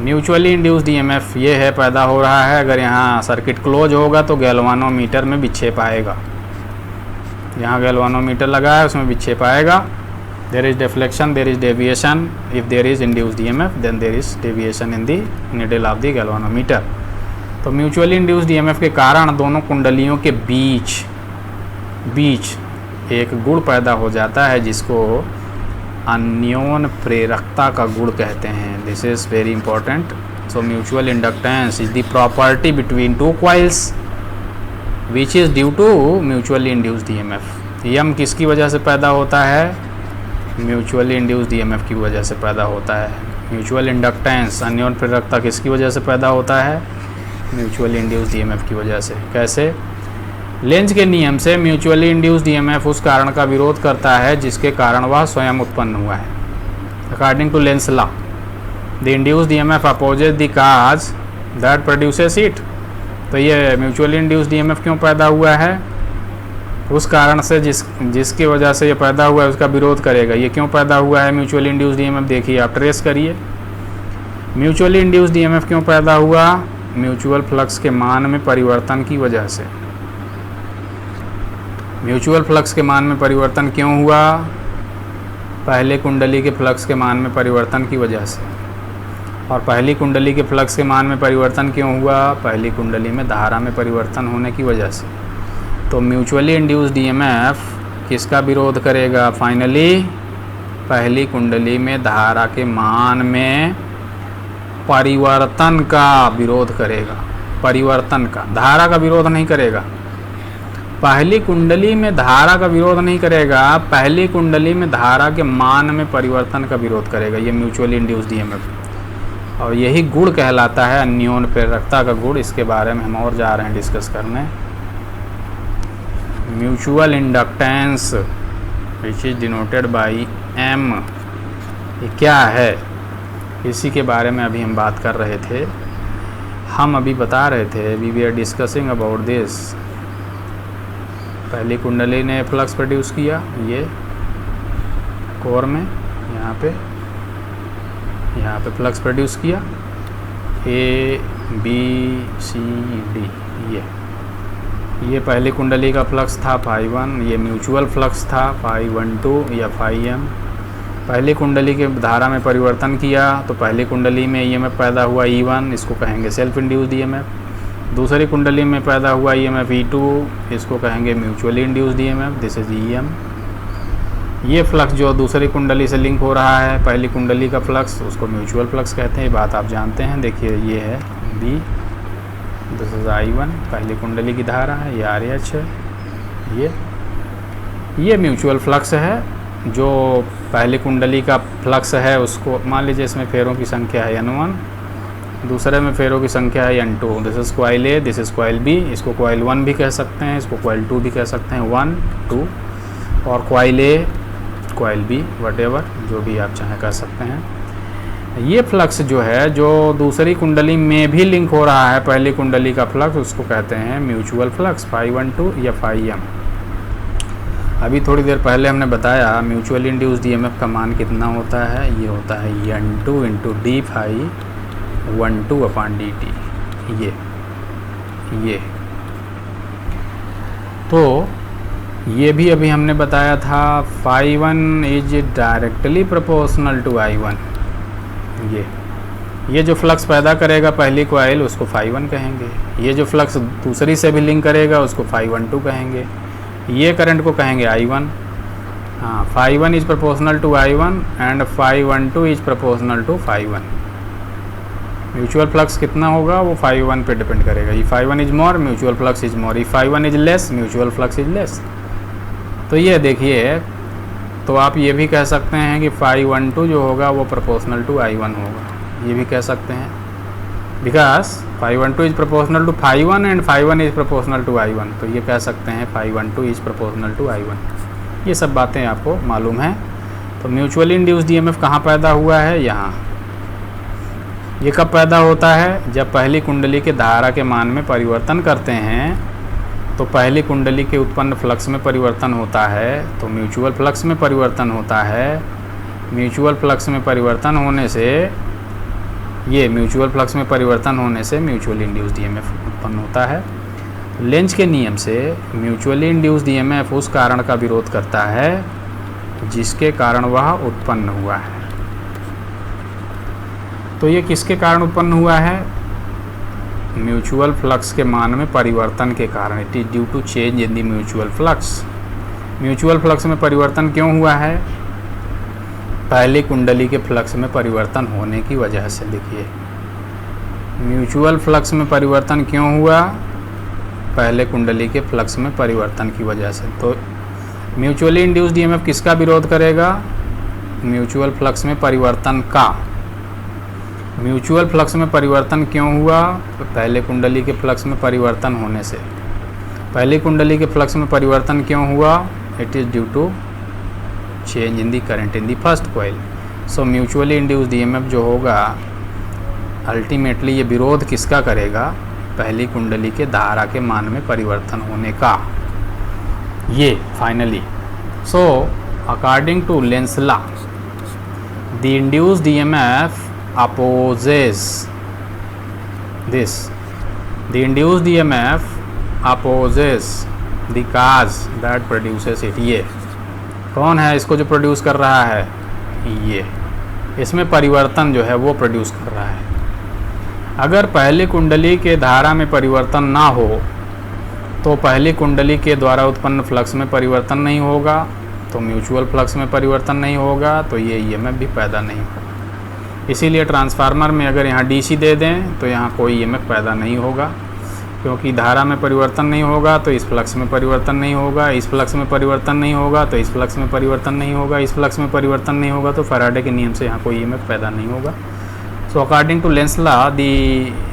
Mutually induced EMF ये है, पैदा हो रहा है। अगर यहाँ सर्किट क्लोज होगा तो गैल्वानोमीटर में विक्षेप आएगा। यहाँ गैल्वानोमीटर लगा है, उसमें विक्षेप आएगा। There is deflection, there is deviation. If there is induced EMF then there is deviation in the needle of the galvanometer. तो म्यूचुअली इंड्यूस्ड ईएमएफ के कारण दोनों कुंडलियों के बीच एक गुण पैदा हो जाता है जिसको अन्योन प्रेरकता का गुण कहते हैं। This is very important. So mutual inductance is the property between two coils which is due to mutually induced EMF. M किसकी वजह से पैदा होता है? म्यूचुअली इंड्यूस्ड ईएमएफ की वजह से पैदा होता है। म्यूचुअल इंडक्टेंस अन्योन प्रेरकता किसकी वजह से पैदा होता है? म्यूचुअली इंड्यूस्ड ईएमएफ की वजह से। कैसे? लेंज के नियम से म्यूचुअली इंड्यूस्ड ईएमएफ उस कारण का विरोध करता है जिसके कारण वह स्वयं उत्पन्न हुआ है। According to Lenz law the induced EMF opposes the cause that produces it. तो ये म्यूचुअली इंड्यूस्ड ईएमएफ क्यों पैदा हुआ है? उस कारण से जिसकी वजह से ये पैदा हुआ है उसका विरोध करेगा। ये क्यों पैदा हुआ है म्यूचुअली इंड्यूस्ड ईएमएफ? देखिए आप ट्रेस करिए। म्यूचुअली इंड्यूस्ड ईएमएफ क्यों पैदा हुआ? म्यूचुअल फ्लक्स के मान में परिवर्तन की वजह से। म्यूचुअल फ्लक्स के मान में परिवर्तन क्यों हुआ? पहले कुंडली के फ्लक्स के मान में परिवर्तन की वजह से। और पहली कुंडली के फ्लक्स के मान में परिवर्तन क्यों हुआ? पहली कुंडली में धारा में परिवर्तन होने की वजह से। तो म्यूचुअली इंड्यूस्ड ईएमएफ किसका विरोध करेगा? फाइनली पहली कुंडली में धारा के मान में परिवर्तन का विरोध करेगा। परिवर्तन का, धारा का विरोध नहीं करेगा। पहली कुंडली में धारा का विरोध नहीं करेगा, पहली कुंडली में धारा के मान में परिवर्तन का विरोध करेगा। ये म्यूचुअली इंड्यूस्ड ईएमएफ और यही गुण कहलाता है अन्योन प्रेरकता का गुण। इसके बारे में हम और जा रहे हैं डिस्कस करने। Mutual inductance which is denoted by M, ये क्या है? इसी के बारे में अभी हम बात कर रहे थे। हम अभी बता रहे थे, we we are discussing about this. पहली कुंडली ने फ्लक्स प्रोड्यूस किया, ये कोर में यहाँ पे फ्लक्स प्रोड्यूस किया। ए बी सी डी, ये पहली कुंडली का फ्लक्स था फाई 1, ये म्यूचुअल फ्लक्स था फाई 12 या फाई एम। पहली कुंडली के धारा में परिवर्तन किया तो पहली कुंडली में ईएमएफ पैदा हुआ E1, इसको कहेंगे सेल्फ इंड्यूस्ड ईएमएफ। दूसरी कुंडली में पैदा हुआ ईएमएफ E2, इसको कहेंगे mutually induced EMF, this is EM। ये फ्लक्स जो दूसरी कुंडली से लिंक हो रहा है पहली कुंडली का फ्लक्स, उसको म्यूचुअल फ्लक्स कहते हैं, ये बात आप जानते हैं। देखिए ये है B, दिस इज I1, पहली कुंडली की धारा है, ये RH है, ये म्यूचुअल फ्लक्स है। जो पहली कुंडली का फ्लक्स है उसको मान लीजिए इसमें फेरों की संख्या है N1, दूसरे में फेरों की संख्या है N2, this is coil A, this is coil B, इसको कॉइल 1 भी कह सकते हैं, इसको कॉइल 2 भी कह सकते हैं, 1 2, और coil A coil B whatever जो भी आप चाहें कर सकते हैं। ये फ्लक्स जो है जो दूसरी कुंडली में भी लिंक हो रहा है पहली कुंडली का फ्लक्स, उसको कहते हैं म्यूचुअल फ्लक्स फाई 12 या फाई एम। अभी थोड़ी देर पहले हमने बताया म्यूचुअल इंड्यूस्ड ईएमएफ का मान कितना होता है, ये होता है N2 into d phi 12 upon dt, ये तो ये भी अभी हमने बताया था phi 1 is directly proportional to I1। ये जो फ्लक्स पैदा करेगा पहली कॉइल उसको फाई 1 कहेंगे, ये जो फ्लक्स दूसरी से भी लिंक करेगा उसको फाई 12 कहेंगे, ये करंट को कहेंगे I1। हाँ, phi 1 is proportional to I1 and phi 12 is proportional to phi 1। Mutual flux कितना होगा वो फाई 1 पे डिपेंड करेगा। E phi 1 is more, mutual flux is more, E phi 1 is less, mutual flux is less. तो ये देखिए, तो आप ये भी कह सकते हैं कि फाई 12 जो होगा वो प्रोपोर्शनल टू I1 होगा, ये भी कह सकते हैं, because phi 12 is proportional to phi 1 and phi 1 is proportional to I1, तो ये कह सकते हैं phi 12 is proportional to I1। ये सब बातें आपको मालूम है। तो म्यूचुअली इंड्यूस्ड ईएमएफ कहाँ पैदा हुआ है, यहाँ। ये कब पैदा होता है, जब पहली कुंडली के धारा के मान में परिवर्तन करते हैं तो पहली कुंडली के उत्पन्न फ्लक्स में परिवर्तन होता है, तो म्यूचुअल फ्लक्स में परिवर्तन होता है। म्यूचुअल फ्लक्स में परिवर्तन होने से म्यूचुअल फ्लक्स में परिवर्तन होने से म्यूचुअल इंड्यूस्ड ईएमएफ उत्पन्न होता है। लेंज के नियम से म्यूचुअली इंड्यूस्ड ईएमएफ उस कारण का विरोध करता है जिसके कारण वह उत्पन्न हुआ है। तो ये किसके कारण उत्पन्न हुआ है, म्यूचुअल फ्लक्स के मान में परिवर्तन के कारण। It is due to change in the mutual flux. Mutual flux में परिवर्तन क्यों हुआ है, पहली कुंडली के फ्लक्स में परिवर्तन होने की वजह से। देखिए म्यूचुअल फ्लक्स में परिवर्तन क्यों हुआ, पहले कुंडली के फ्लक्स में परिवर्तन की वजह से। तो म्यूचुअली इंड्यूस्ड ईएमएफ किसका विरोध करेगा, म्यूचुअल फ्लक्स में परिवर्तन का। म्यूचुअल फ्लक्स में परिवर्तन क्यों हुआ, पहले कुंडली के फ्लक्स में परिवर्तन होने से। पहली कुंडली के फ्लक्स में परिवर्तन क्यों हुआ, it is due to change in the current in the first coil. So mutually induced EMF जो होगा अल्टीमेटली ये विरोध किसका करेगा, पहली कुंडली के धारा के मान में परिवर्तन होने का, ये finally. So according to Lenz law the induced EMF opposes this, the induced EMF opposes the cause that produces it। ये कौन है इसको जो प्रोड्यूस कर रहा है, ये इसमें परिवर्तन जो है वो प्रोड्यूस कर रहा है। अगर पहली कुंडली के धारा में परिवर्तन ना हो तो पहली कुंडली के द्वारा उत्पन्न फ्लक्स में परिवर्तन नहीं होगा, तो म्यूचुअल फ्लक्स में परिवर्तन नहीं होगा, तो ये ईएमएफ भी पैदा नहीं होगा। इसीलिए ट्रांसफार्मर में अगर यहाँ डीसी दे दें तो यहाँ कोई ईएमएफ पैदा नहीं होगा, क्योंकि धारा में परिवर्तन नहीं होगा तो इस फ्लक्स में परिवर्तन नहीं होगा, इस फ्लक्स में परिवर्तन नहीं होगा तो इस फ्लक्स में परिवर्तन नहीं होगा, इस फ्लक्स में परिवर्तन नहीं होगा तो फैराडे के नियम से यहाँ कोई ईएमएफ पैदा नहीं होगा। So according to Lenz law the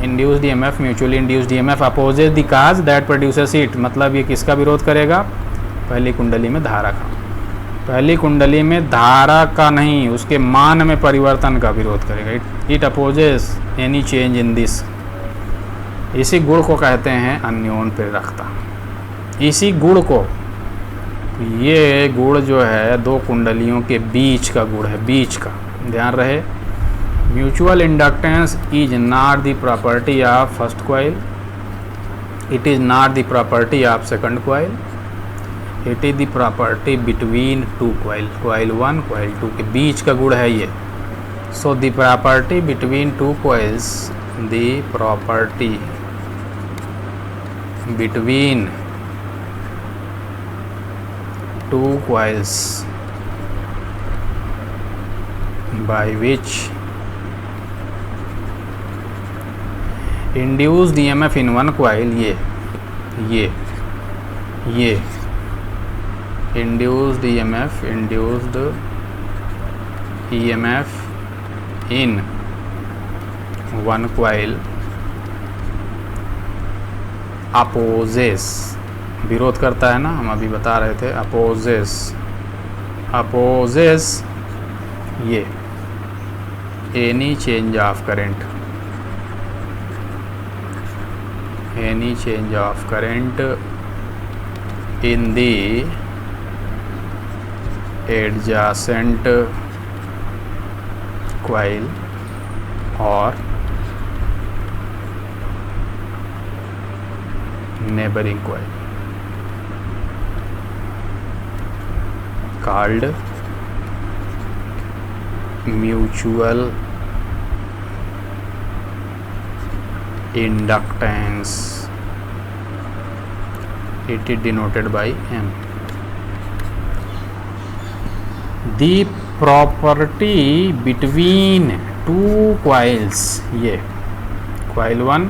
induced EMF mutually induced EMF opposes the cause that produces it. मतलब ये किसका विरोध करेगा, पहली कुंडली में धारा का। पहली कुंडली में धारा का नहीं, उसके मान में परिवर्तन का विरोध करेगा। It opposes any change in this. इसी गुण को कहते हैं अन्योन प्रेरकता। इसी गुण को, ये गुण जो है दो कुंडलियों के बीच का गुण है, बीच का, ध्यान रहे। Mutual inductance is not the property of first coil. It is not the property of second coil. It is the property between two coil. Coil 1, coil 2 के बीच का गुण है ये. So the property between two coils, the property between two coils by which induced EMF in one coil, ये induced EMF in one coil opposes, विरोध करता है ना, हम अभी बता रहे थे, opposes ये any change of current in the adjacent coil or neighboring coil, called mutual inductance. It is denoted by M. The property between two coils, ये coil 1,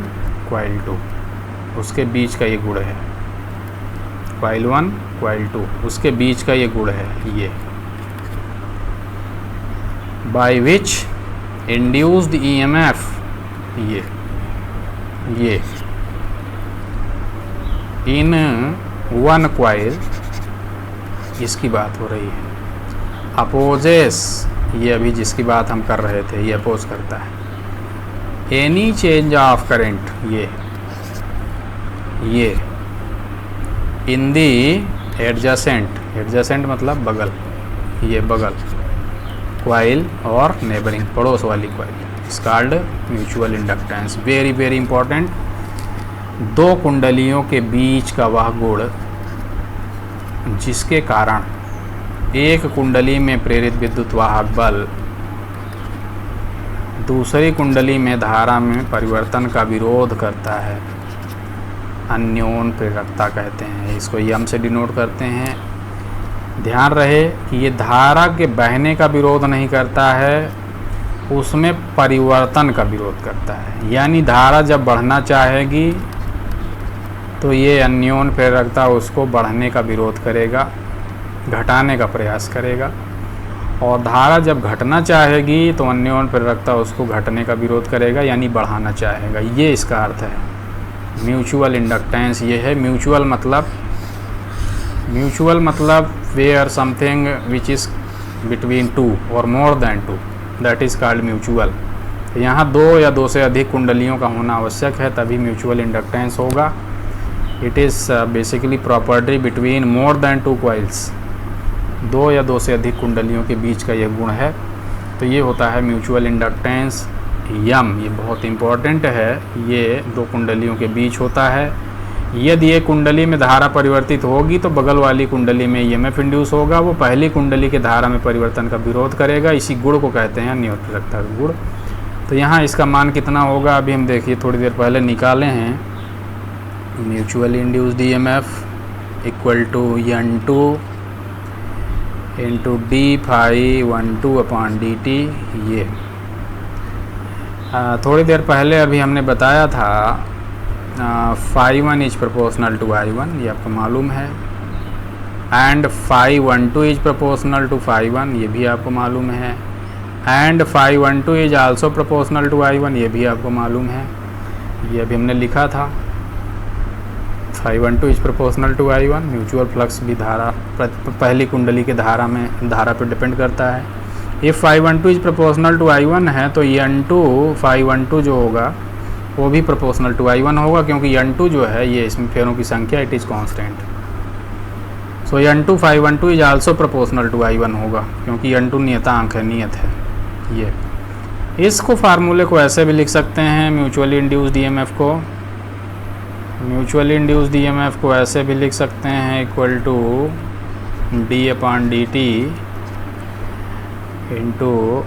coil 2, उसके बीच का ये गुण है. coil 1, coil 2, उसके बीच का ये गुण है ये. by which induced EMF, ये in one coil, इसकी बात हो रही है. अपोजेस, ये अभी जिसकी बात हम कर रहे थे, ये अपोज करता है. एनी चेंज ऑफ करेंट, ये इन दी एडजेसेंट मतलब बगल, ये बगल कॉइल और नेबरिंग पड़ोस वाली कॉइल, इस called mutual inductance. Very very important. दो कुंडलियों के बीच का वह गुण जिसके कारण एक कुंडली में प्रेरित विद्युत वाहक बल दूसरी कुंडली में धारा में परिवर्तन का विरोध करता है, अन्योन प्रेरकता कहते हैं. इसको यम से डिनोट करते हैं. ध्यान रहे कि ये धारा के बहने का विरोध नहीं करता है, उसमें परिवर्तन का विरोध करता है. यानी धारा जब बढ़ना चाहेगी तो ये अन्योन प्रेरकता उसको बढ़ने का विरोध करेगा, घटाने का प्रयास करेगा. और धारा जब घटना चाहेगी तो अन्योन प्रेरकता उसको घटने का विरोध करेगा, यानी बढ़ाना चाहेगा. ये इसका अर्थ है. म्यूचुअल इंडक्टेंस ये है. म्यूचुअल मतलब where something which is between two और more than two, that is called mutual. यहाँ दो या दो से अधिक कुंडलियों का होना आवश्यक है, तभी म्यूचुअल इंडक्टेंस होगा. It is basically property between more than two coils. दो या दो से अधिक कुंडलियों के बीच का यह गुण है, तो ये होता है म्यूचुअल इंडक्टेंस. यम ये बहुत इम्पॉर्टेंट है. ये दो कुंडलियों के बीच होता है. यदि एक कुंडली में धारा परिवर्तित होगी तो बगल वाली कुंडली में ईएमएफ इंड्यूस होगा, वो पहली कुंडली के धारा में परिवर्तन का विरोध करेगा. इसी गुण को कहते हैं अन्योन प्रेरकता का गुण. तो यहाँ इसका मान कितना होगा अभी हम देखिए थोड़ी देर पहले निकाले हैं. Mutual induced EMF equal to N2 into d∅12/dt. ये थोड़ी देर पहले अभी हमने बताया था ∅1 इज प्रोपोर्शनल टू I1, ये आपको मालूम है. एंड ∅12 इज प्रोपोर्शनल टू ∅1, ये भी आपको मालूम है. And ∅12 is also proportional to I1, ये भी आपको मालूम है. ये अभी हमने लिखा था. ∅12 is proportional to I1. Mutual flux भी धारा पहली कुंडली के धारा पर डिपेंड करता है. ये ∅12 इज प्रोपोर्शनल टू I1 है तो N2 ∅12 जो होगा वो भी प्रोपोर्शनल टू I1 होगा, क्योंकि N2 जो है ये इसमें फेरों की संख्या, it is constant. So N2 ∅12 is also proportional to I1 होगा, क्योंकि N2 नियतांक है, नियत है. ये इसको फार्मूले को ऐसे भी लिख सकते हैं, म्यूचुअली इंड्यूस्ड ईएमएफ को, म्यूचुअली इंड्यूस्ड ईएमएफ को ऐसे भी लिख सकते हैं equal to d/dt into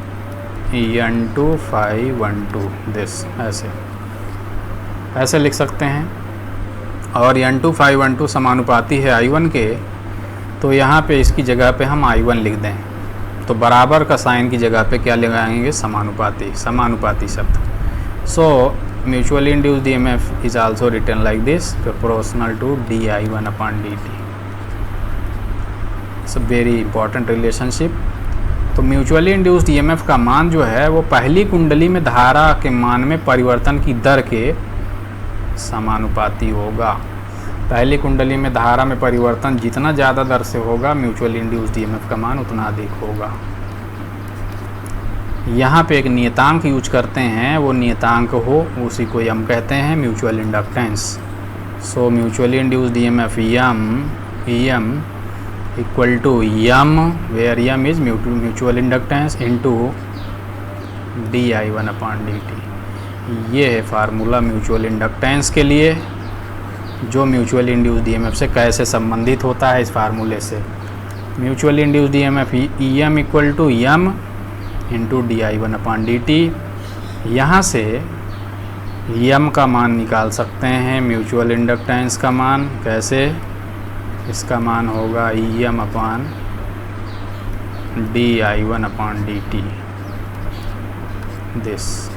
N2512 this, ऐसे लिख सकते हैं। और N2512 समानुपाती है I1 के, तो यहाँ पे इसकी जगह पे हम I1 लिख दें, तो बराबर का साइन की जगह पे क्या लगाएंगे, समानुपाती, समानुपाती शब्द। So mutually induced EMF is also written like this, proportional to di1/dt। It's a very important relationship. तो म्यूचुअली इंड्यूस्ड ईएमएफ का मान जो है वो पहली कुंडली में धारा के मान में परिवर्तन की दर के समानुपाती होगा। पहली कुंडली में धारा में परिवर्तन जितना ज़्यादा दर से होगा, म्यूचुअली इंड्यूस्ड ईएमएफ का मान उतना अधिक होगा। यहाँ पे एक नियतांक यूज करते हैं, वो नियतांक हो उसी को यम कहते हैं, mutual inductance. So mutually induced EMF EM equal to M, where M is mutual inductance, into di1/dt। ये है फार्मूला म्यूचुअल इंडक्टेंस के लिए, जो म्यूचुअल इंड्यूस्ड ईएमएफ से कैसे संबंधित होता है। इस फार्मूले से mutual induced EMF EM equal to M into di1/dt। यहाँ से यम का मान निकाल सकते हैं, म्यूचुअल इंडक्टेंस का मान कैसे, इसका मान होगा EM/di1/dt दिस।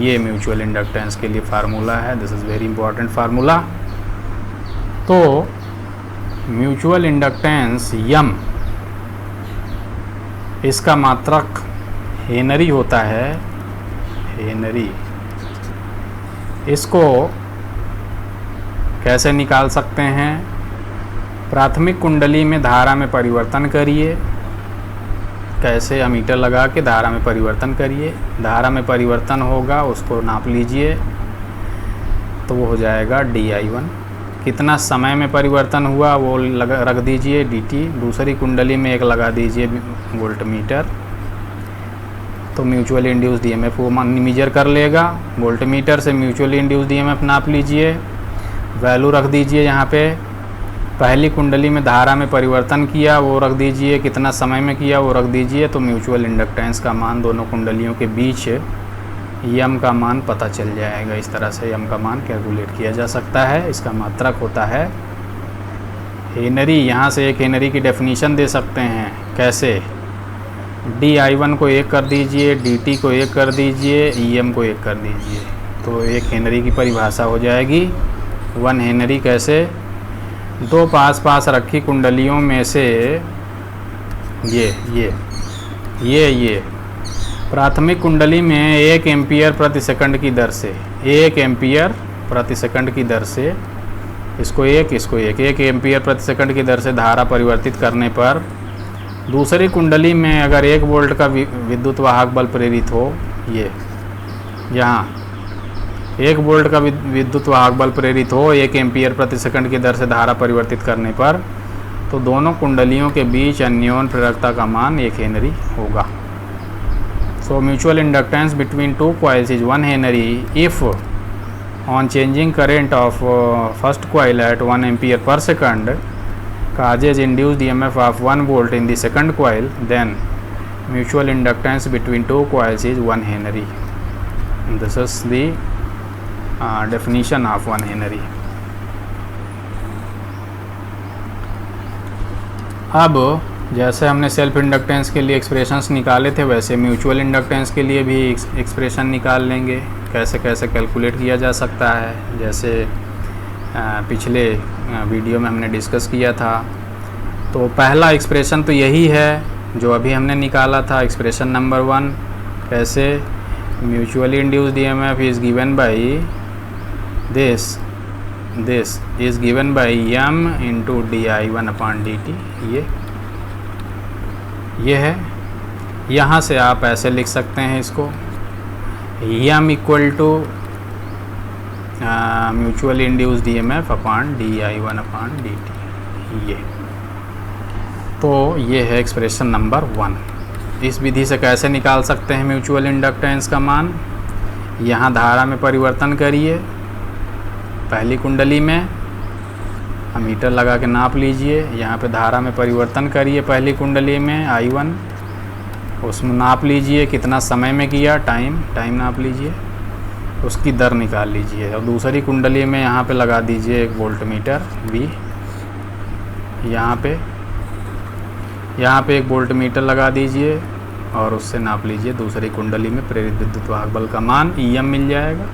ये म्यूचुअल इंडक्टेंस के लिए फार्मूला है, this is very important formula. तो म्यूचुअल इंडक्टेंस यम, इसका मात्रक हेनरी होता है, हेनरी। इसको कैसे निकाल सकते हैं, प्राथमिक कुंडली में धारा में परिवर्तन करिए, कैसे, अमीटर लगा के धारा में परिवर्तन करिए, धारा में परिवर्तन होगा उसको नाप लीजिए, तो वो हो जाएगा di1। कितना समय में परिवर्तन हुआ वो रख दीजिए dt। दूसरी कुंडली में एक लगा दीजिए वोल्ट मीटर, तो म्यूचुअल इंड्यूस्ड ईएमएफ वो मेजर कर लेगा। वोल्ट मीटर से म्यूचुअल इंड्यूस्ड ईएमएफ नाप लीजिए, वैल्यू रख दीजिए यहाँ पे। पहली कुंडली में धारा में परिवर्तन किया वो रख दीजिए, कितना समय में किया वो रख दीजिए, तो म्यूचुअल इंडक्टेंस का मान दोनों कुंडलियों के बीच यम का मान पता चल जाएगा। इस तरह से यम का मान कैलकुलेट किया जा सकता है। इसका मात्रक होता है हेनरी। यहाँ से एक हेनरी की डेफिनीशन दे सकते हैं, कैसे, di1 को 1 कर दीजिए, dt को 1 कर दीजिए, em को 1 कर दीजिए, तो एक हेनरी की परिभाषा हो जाएगी 1 हेनरी। कैसे, दो पास पास रखी कुंडलियों में से ये प्राथमिक कुंडली में 1 एम्पियर प्रति सेकंड की दर से, 1 एम्पियर प्रति सेकंड की दर से, इसको 1 एम्पियर प्रति सेकंड की दर से धारा परिवर्तित करने पर दूसरी कुंडली में अगर 1 वोल्ट का विद्युत वाहक बल प्रेरित हो, ये यहाँ 1 वोल्ट का विद्युत वाहक बल प्रेरित हो 1 एम्पियर प्रति सेकंड की दर से धारा परिवर्तित करने पर, तो दोनों कुंडलियों के बीच अन्योन्य प्रेरकता का मान 1 हेनरी होगा। So mutual inductance between 2 coils is 1 henry if on changing current of first coil at 1 ampere per second causes induced EMF of 1 volt in the second coil, then mutual inductance between 2 coils is 1 Henry. This is the definition of 1 Henry. अब जैसे हमने self inductance के लिए expressions निकाले थे, वैसे mutual inductance के लिए भी एक्सप्रेशन निकाल लेंगे। कैसे कैसे कैलकुलेट किया जा सकता है, जैसे पिछले वीडियो में हमने डिस्कस किया था। तो पहला एक्सप्रेशन तो यही है जो अभी हमने निकाला था, एक्सप्रेशन नंबर 1। कैसे, mutually induced EMF is given by this is given by m into di1/dt। ये है। यहाँ से आप ऐसे लिख सकते हैं इसको, m equal to mutual induced EMF upon di1/dt। ये तो ये है एक्सप्रेशन नंबर 1। इस विधि से कैसे निकाल सकते हैं म्यूचुअल इंडक्टेंस का मान? यहाँ धारा में परिवर्तन करिए, पहली कुंडली में मीटर लगा के नाप लीजिए, यहाँ पे धारा में परिवर्तन करिए पहली कुंडली में I1, उसमें नाप लीजिए कितना समय में किया, टाइम नाप लीजिए, उसकी दर निकाल लीजिए। और दूसरी कुंडली में यहाँ पे लगा दीजिए एक वोल्टमीटर V, यहाँ पे एक वोल्टमीटर लगा दीजिए और उससे नाप लीजिए दूसरी कुंडली में प्रेरित विद्युत वाहक बल का मान EM मिल जाएगा।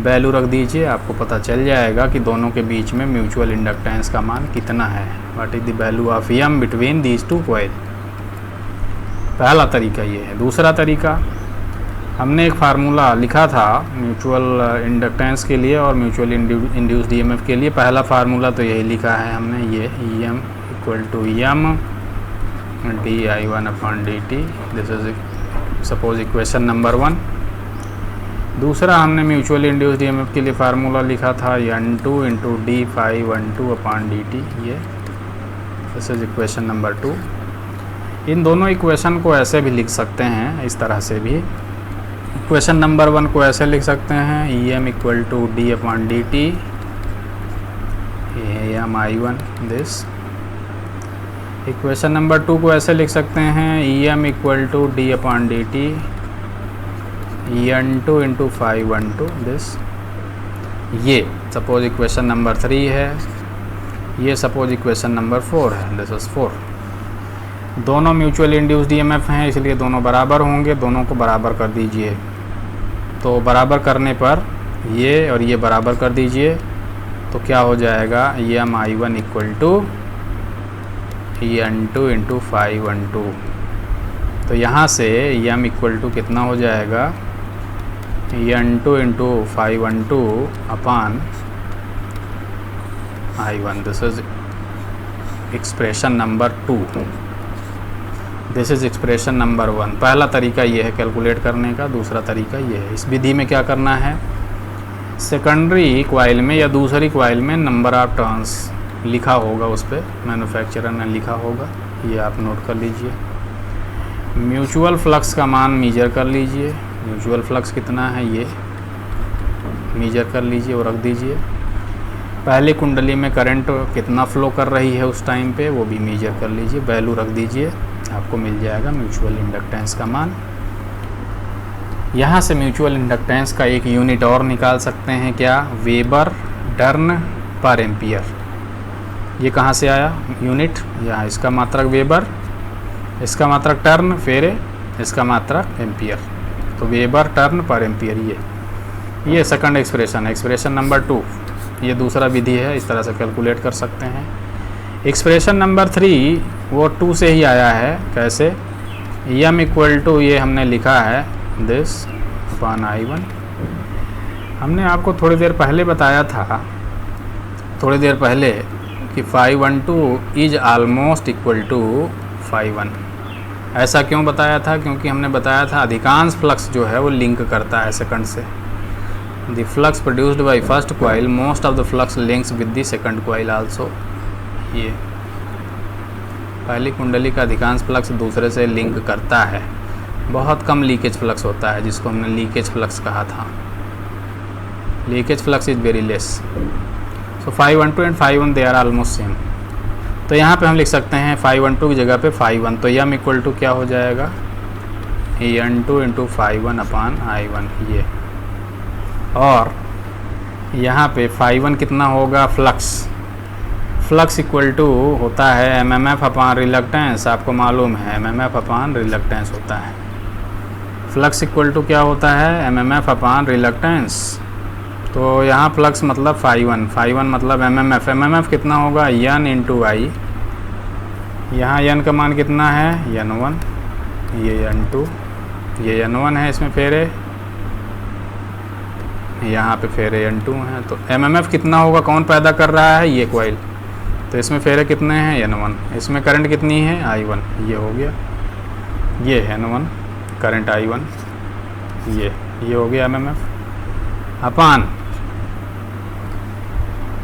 वैल्यू रख दीजिए, आपको पता चल जाएगा कि दोनों के बीच में म्यूचुअल इंडक्टेंस का मान कितना है। What is the value of EM between these two coil. पहला तरीका ये है। दूसरा तरीका, हमने एक फार्मूला लिखा था म्यूचुअल इंडक्टेंस के लिए और म्यूचुअल इंड्यूस्ड EMF के लिए। पहला फार्मूला तो यही लिखा है हमने, ये EM equal to EM dI1/dt। This is suppose equation number 1। दूसरा हमने म्यूचुअल इंड्यूस्ड EMF के लिए फार्मूला लिखा था N2 × dφ12/dt। ये दिस इज इक्वेशन नंबर 2। इन दोनों इक्वेशन को ऐसे भी लिख सकते हैं, इस तरह से भी। इक्वेशन नंबर 1 को ऐसे लिख सकते हैं EM equal to d/dt EM I1 this. Equation number 2 को ऐसे लिख सकते हैं EM equal to d/dt N2 × φ12 this. ये सपोज इक्वेशन नंबर 3 है, ये सपोज इक्वेशन नंबर 4 है, दिस इज 4। दोनों म्यूचुअल इंड्यूस्ड EMF हैं, इसलिए दोनों बराबर होंगे, दोनों को बराबर कर दीजिए। तो बराबर करने पर ये और ये बराबर कर दीजिए, तो क्या हो जाएगा EM I1 equal to N2 × φ12। तो यहाँ से EM इक्वल टू कितना हो जाएगा N2 × φ12 upon I1। This is expression number 2। This is expression number 1। पहला तरीका ये है कैलकुलेट करने का, दूसरा तरीका ये है। इस विधि में क्या करना है, सेकेंडरी क्वाइल में या दूसरी क्वाइल में नंबर ऑफ टर्न्स लिखा होगा, उस पर मैन्युफैक्चरर ने लिखा होगा, ये आप नोट कर लीजिए। म्यूचुअल फ्लक्स का मान मेजर कर लीजिए, म्यूचुअल फ्लक्स कितना है ये मेजर कर लीजिए और रख दीजिए। पहली कुंडली में करंट कितना फ्लो कर रही है उस टाइम पे, वो भी मेजर कर लीजिए, वैल्यू रख दीजिए, आपको मिल जाएगा म्यूचुअल इंडक्टेंस का मान। यहाँ से म्यूचुअल इंडक्टेंस का एक यूनिट और निकाल सकते हैं, क्या, वेबर टर्न पर एम्पियर। ये कहाँ से आया यूनिट, यहाँ इसका मात्रक वेबर, इसका मात्रक टर्न, फिर इसका मात्रक एम्पियर, तो वेबर टर्न पर एम्पियर। ये सेकंड एक्सप्रेशन है, एक्सप्रेशन नंबर 2। ये दूसरा विधि है, इस तरह से कैलकुलेट कर सकते हैं। एक्सप्रेशन नंबर 3 वो 2 से ही आया है। कैसे, EM इक्वल टू ये हमने लिखा है दिस अपान I1। हमने आपको थोड़ी देर पहले बताया था, थोड़ी देर पहले, कि φ12 इज ऑलमोस्ट इक्वल टू φ1। ऐसा क्यों बताया था, क्योंकि हमने बताया था अधिकांश फ्लक्स जो है वो लिंक करता है सेकंड से। The flux produced by first coil most of the flux links with the second coil also. ये पहली कुंडली का अधिकांश फ्लक्स दूसरे से लिंक करता है, बहुत कम लीकेज फ्लक्स होता है, जिसको हमने लीकेज फ्लक्स कहा था। Leakage flux is very less. So φ12 and φ1 they are almost same. तो यहाँ पे हम लिख सकते हैं φ12 की जगह पे φ1, तो EM इक्वल टू क्या हो जाएगा N2 × φ1 अपान I1 ये। और यहाँ पे φ1 कितना होगा, फ्लक्स, फ्लक्स इक्वल टू होता है MMF अपान रिलक्टेंस। आपको मालूम है MMF अपान रिलक्टेंस होता है। फ्लक्स इक्वल टू क्या होता है, MMF अपान रिलक्टेंस। तो यहाँ फ्लक्स मतलब φ1, φ1 मतलब MMF, MMF कितना होगा N × I। यहाँ N का मान कितना है N1, ये N2, ये N1 है, इसमें फेरे, यहाँ पे फेरे N2 है। तो MMF कितना होगा, कौन पैदा कर रहा है, ये कॉइल, तो इसमें फेरे कितने हैं N1, इसमें करंट कितनी है I1, ये हो गया, ये है N1 करंट I1, ये हो गया MMF अपान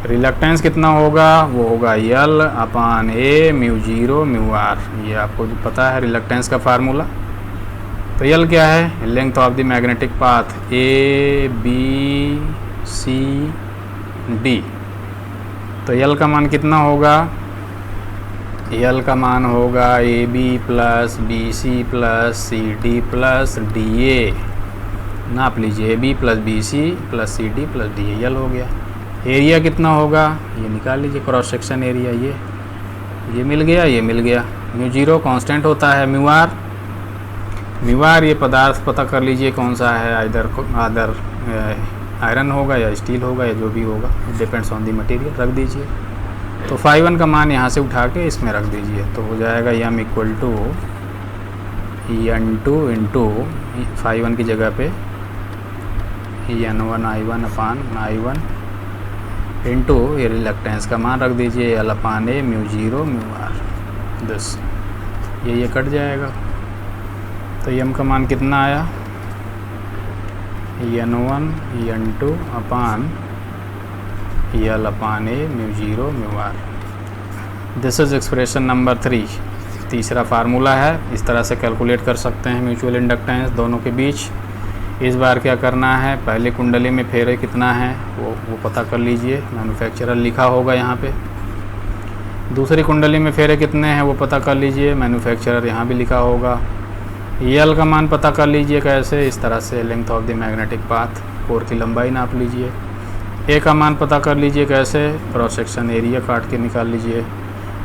रिलक्टेंस कितना होगा, वो होगा यल upon A mu zero mu are. ये आपको भी पता है रिलक्टेंस का फार्मूला। तो यल क्या है, length of the magnetic path A B C D. तो यल का मान कितना होगा, यल का मान होगा A B plus B C plus C D plus D A. नाप लीजिए, A B plus B C plus C D plus D A, यल हो गया। एरिया कितना होगा, ये निकाल लीजिए, क्रॉस सेक्शन एरिया, ये मिल गया, ये मिल गया। म्यू जीरो कांस्टेंट होता है, म्यू आर ये पदार्थ पता कर लीजिए कौन सा है, आदर आयरन होगा या स्टील होगा या जो भी होगा, डिपेंड्स ऑन दी मटेरियल। रख दीजिए। तो φ1 का मान यहाँ से उठा के इसमें रख दीजिए, तो हो जाएगा m equal to n2 into φ1 की जगह पे n1 I1 अपान I1 इंटू ये रिलक्टेंस का मान रख दीजिए l upon A mu zero mu R. 10 ये कट जाएगा। तो m का मान कितना आया, n1 n2 upon L upon A mu zero mu R. This is expression number 3, तीसरा फार्मूला है। इस तरह से कैलकुलेट कर सकते हैं म्यूचुअल इंडक्टेंस दोनों के बीच। इस बार क्या करना है, पहले कुंडली में फेरे कितना है वो पता कर लीजिए, मैन्युफैक्चरर लिखा होगा यहाँ पे। दूसरी कुंडली में फेरे कितने हैं वो पता कर लीजिए, मैन्युफैक्चरर यहाँ भी लिखा होगा। यल का मान पता कर लीजिए कैसे, इस तरह से length of the magnetic path, core की लंबाई नाप लीजिए। ए का मान पता कर लीजिए कैसे, क्रॉस सेक्शन एरिया काट के निकाल लीजिए।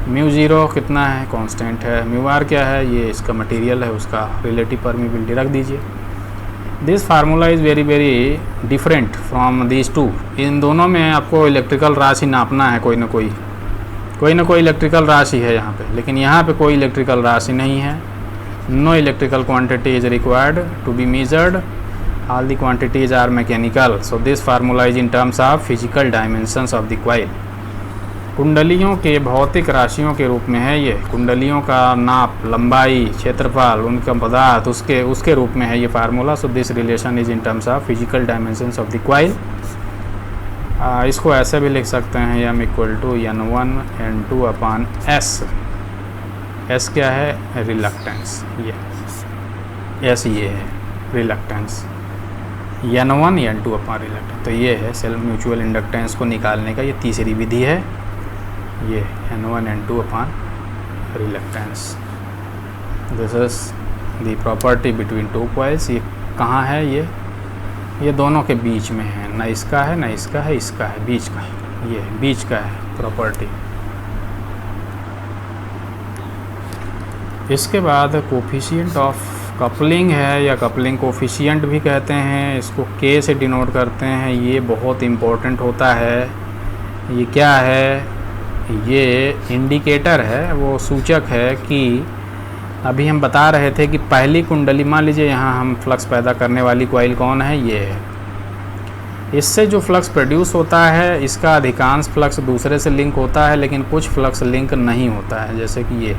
म्यू जीरो कितना है, कांस्टेंट है। म्यू आर क्या है, ये इसका मटेरियल है, उसका रिलेटिव परमिबिलिटी रख दीजिए। This formula is very very different from these two. इन दोनों में आपको इलेक्ट्रिकल राशि नापना है, कोई ना कोई इलेक्ट्रिकल राशि है यहाँ पे, लेकिन यहाँ पे कोई इलेक्ट्रिकल राशि नहीं है। No electrical quantity is required to be measured, all the quantities are mechanical, so this formula is in terms of physical dimensions of the coil। कुंडलियों के भौतिक राशियों के रूप में है ये, कुंडलियों का नाप, लंबाई, क्षेत्रफल, उनका पदार्थ उसके रूप में है ये formula. So this relation is in terms of physical dimensions of the coil. इसको ऐसे भी लिख सकते हैं, m equal to n1 n2 upon s क्या है, रिलक्टेंस, ये s ये है रिलक्टेंस, n1 n2 अपान रिलक्टेंस। तो ये है सेल्फ म्यूचुअल इंडक्टेंस को निकालने का ये तीसरी विधि है, ये n1 n2 upon reluctance. This is the property between two coils. ये कहाँ है, ये दोनों के बीच में है, ना इसका है ना इसका है, इसका है, बीच का है, ये बीच का है प्रॉपर्टी। इसके बाद कोफिशिएंट ऑफ कपलिंग है, या कपलिंग कोफिशिएंट भी कहते हैं, इसको K से डिनोट करते हैं। ये बहुत इम्पोर्टेंट होता है। ये क्या है, ये इंडिकेटर है, वो सूचक है कि अभी हम बता रहे थे कि पहली कुंडली, मान लीजिए यहाँ हम फ्लक्स पैदा करने वाली कॉइल कौन है, ये है। इससे जो फ्लक्स प्रोड्यूस होता है, इसका अधिकांश फ्लक्स दूसरे से लिंक होता है, लेकिन कुछ फ्लक्स लिंक नहीं होता है, जैसे कि ये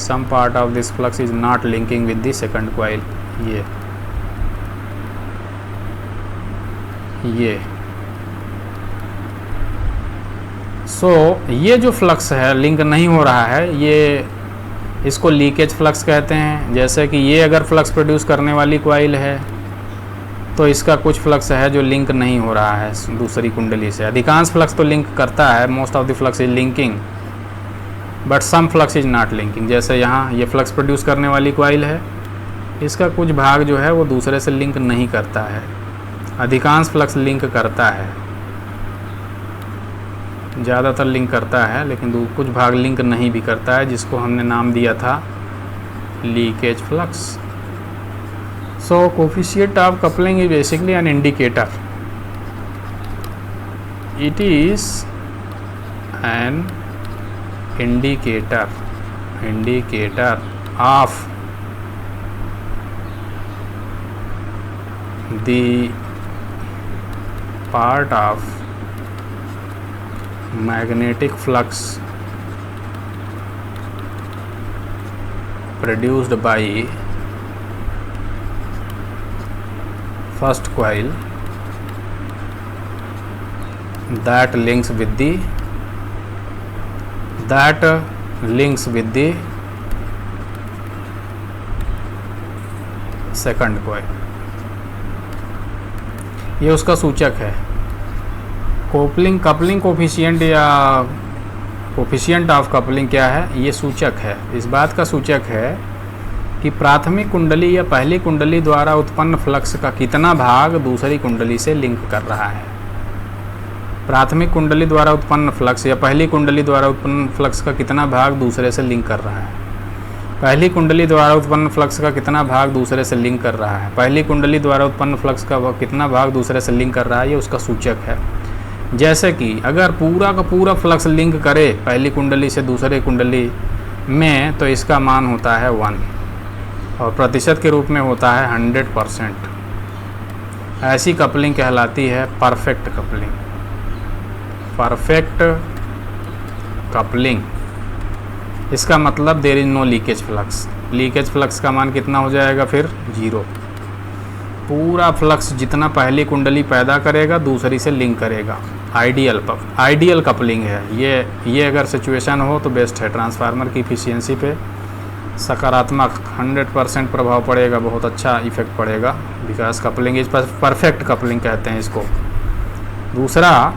some part of this flux is not linking with the second coil। ये ये जो फ्लक्स है लिंक नहीं हो रहा है, ये इसको लीकेज फ्लक्स कहते हैं। जैसे कि ये अगर फ्लक्स प्रोड्यूस करने वाली कॉइल है तो इसका कुछ फ्लक्स है जो लिंक नहीं हो रहा है दूसरी कुंडली से। अधिकांश फ्लक्स तो लिंक करता है, most of the flux is linking, but some flux is not linking. जैसे यहाँ ये फ्लक्स प्रोड्यूस करने वाली कॉइल है, इसका कुछ भाग जो है वो दूसरे से लिंक नहीं करता है। अधिकांश फ्लक्स लिंक करता है, ज़्यादातर लिंक करता है, लेकिन कुछ भाग लिंक नहीं भी करता है, जिसको हमने नाम दिया था leakage flux. So coefficient of coupling is basically an indicator. It is an indicator of the part of magnetic flux produced by first coil that links with the second coil. ये उसका सूचक है। कपलिंग कोफिशिएंट या coefficient of coupling क्या है? ये सूचक है। इस बात का सूचक है कि प्राथमिक कुंडली या पहली कुंडली द्वारा उत्पन्न फ्लक्स का कितना भाग दूसरी कुंडली से लिंक कर रहा है। प्राथमिक कुंडली द्वारा उत्पन्न फ्लक्स या पहली कुंडली द्वारा उत्पन्न फ्लक्स का कितना भाग दूसरे से लिंक कर रहा है। पहली कुंडली द्वारा उत्पन्न फ्लक्स का कितना भाग दूसरे से लिंक कर रहा है। पहली कुंडली द्वारा उत्पन्न फ्लक्स का कितना भाग दूसरे से लिंक कर रहा है, ये उसका सूचक है। जैसे कि अगर पूरा का पूरा फ्लक्स लिंक करे पहली कुंडली से दूसरे कुंडली में, तो इसका मान होता है 1 और प्रतिशत के रूप में होता है 100%। ऐसी कपलिंग कहलाती है परफेक्ट कपलिंग। परफेक्ट कपलिंग, इसका मतलब there is no leakage flux. Leakage flux का मान कितना हो जाएगा फिर? 0। पूरा फ्लक्स जितना पहली कुंडली पैदा करेगा दूसरी से लिंक करेगा। आइडियल कपलिंग है ये अगर सिचुएशन हो तो बेस्ट है। ट्रांसफार्मर की इफिशियंसी पे सकारात्मक 100% प्रभाव पड़ेगा, बहुत अच्छा इफेक्ट पड़ेगा। Because coupling is perfect coupling कहते हैं इसको। दूसरा,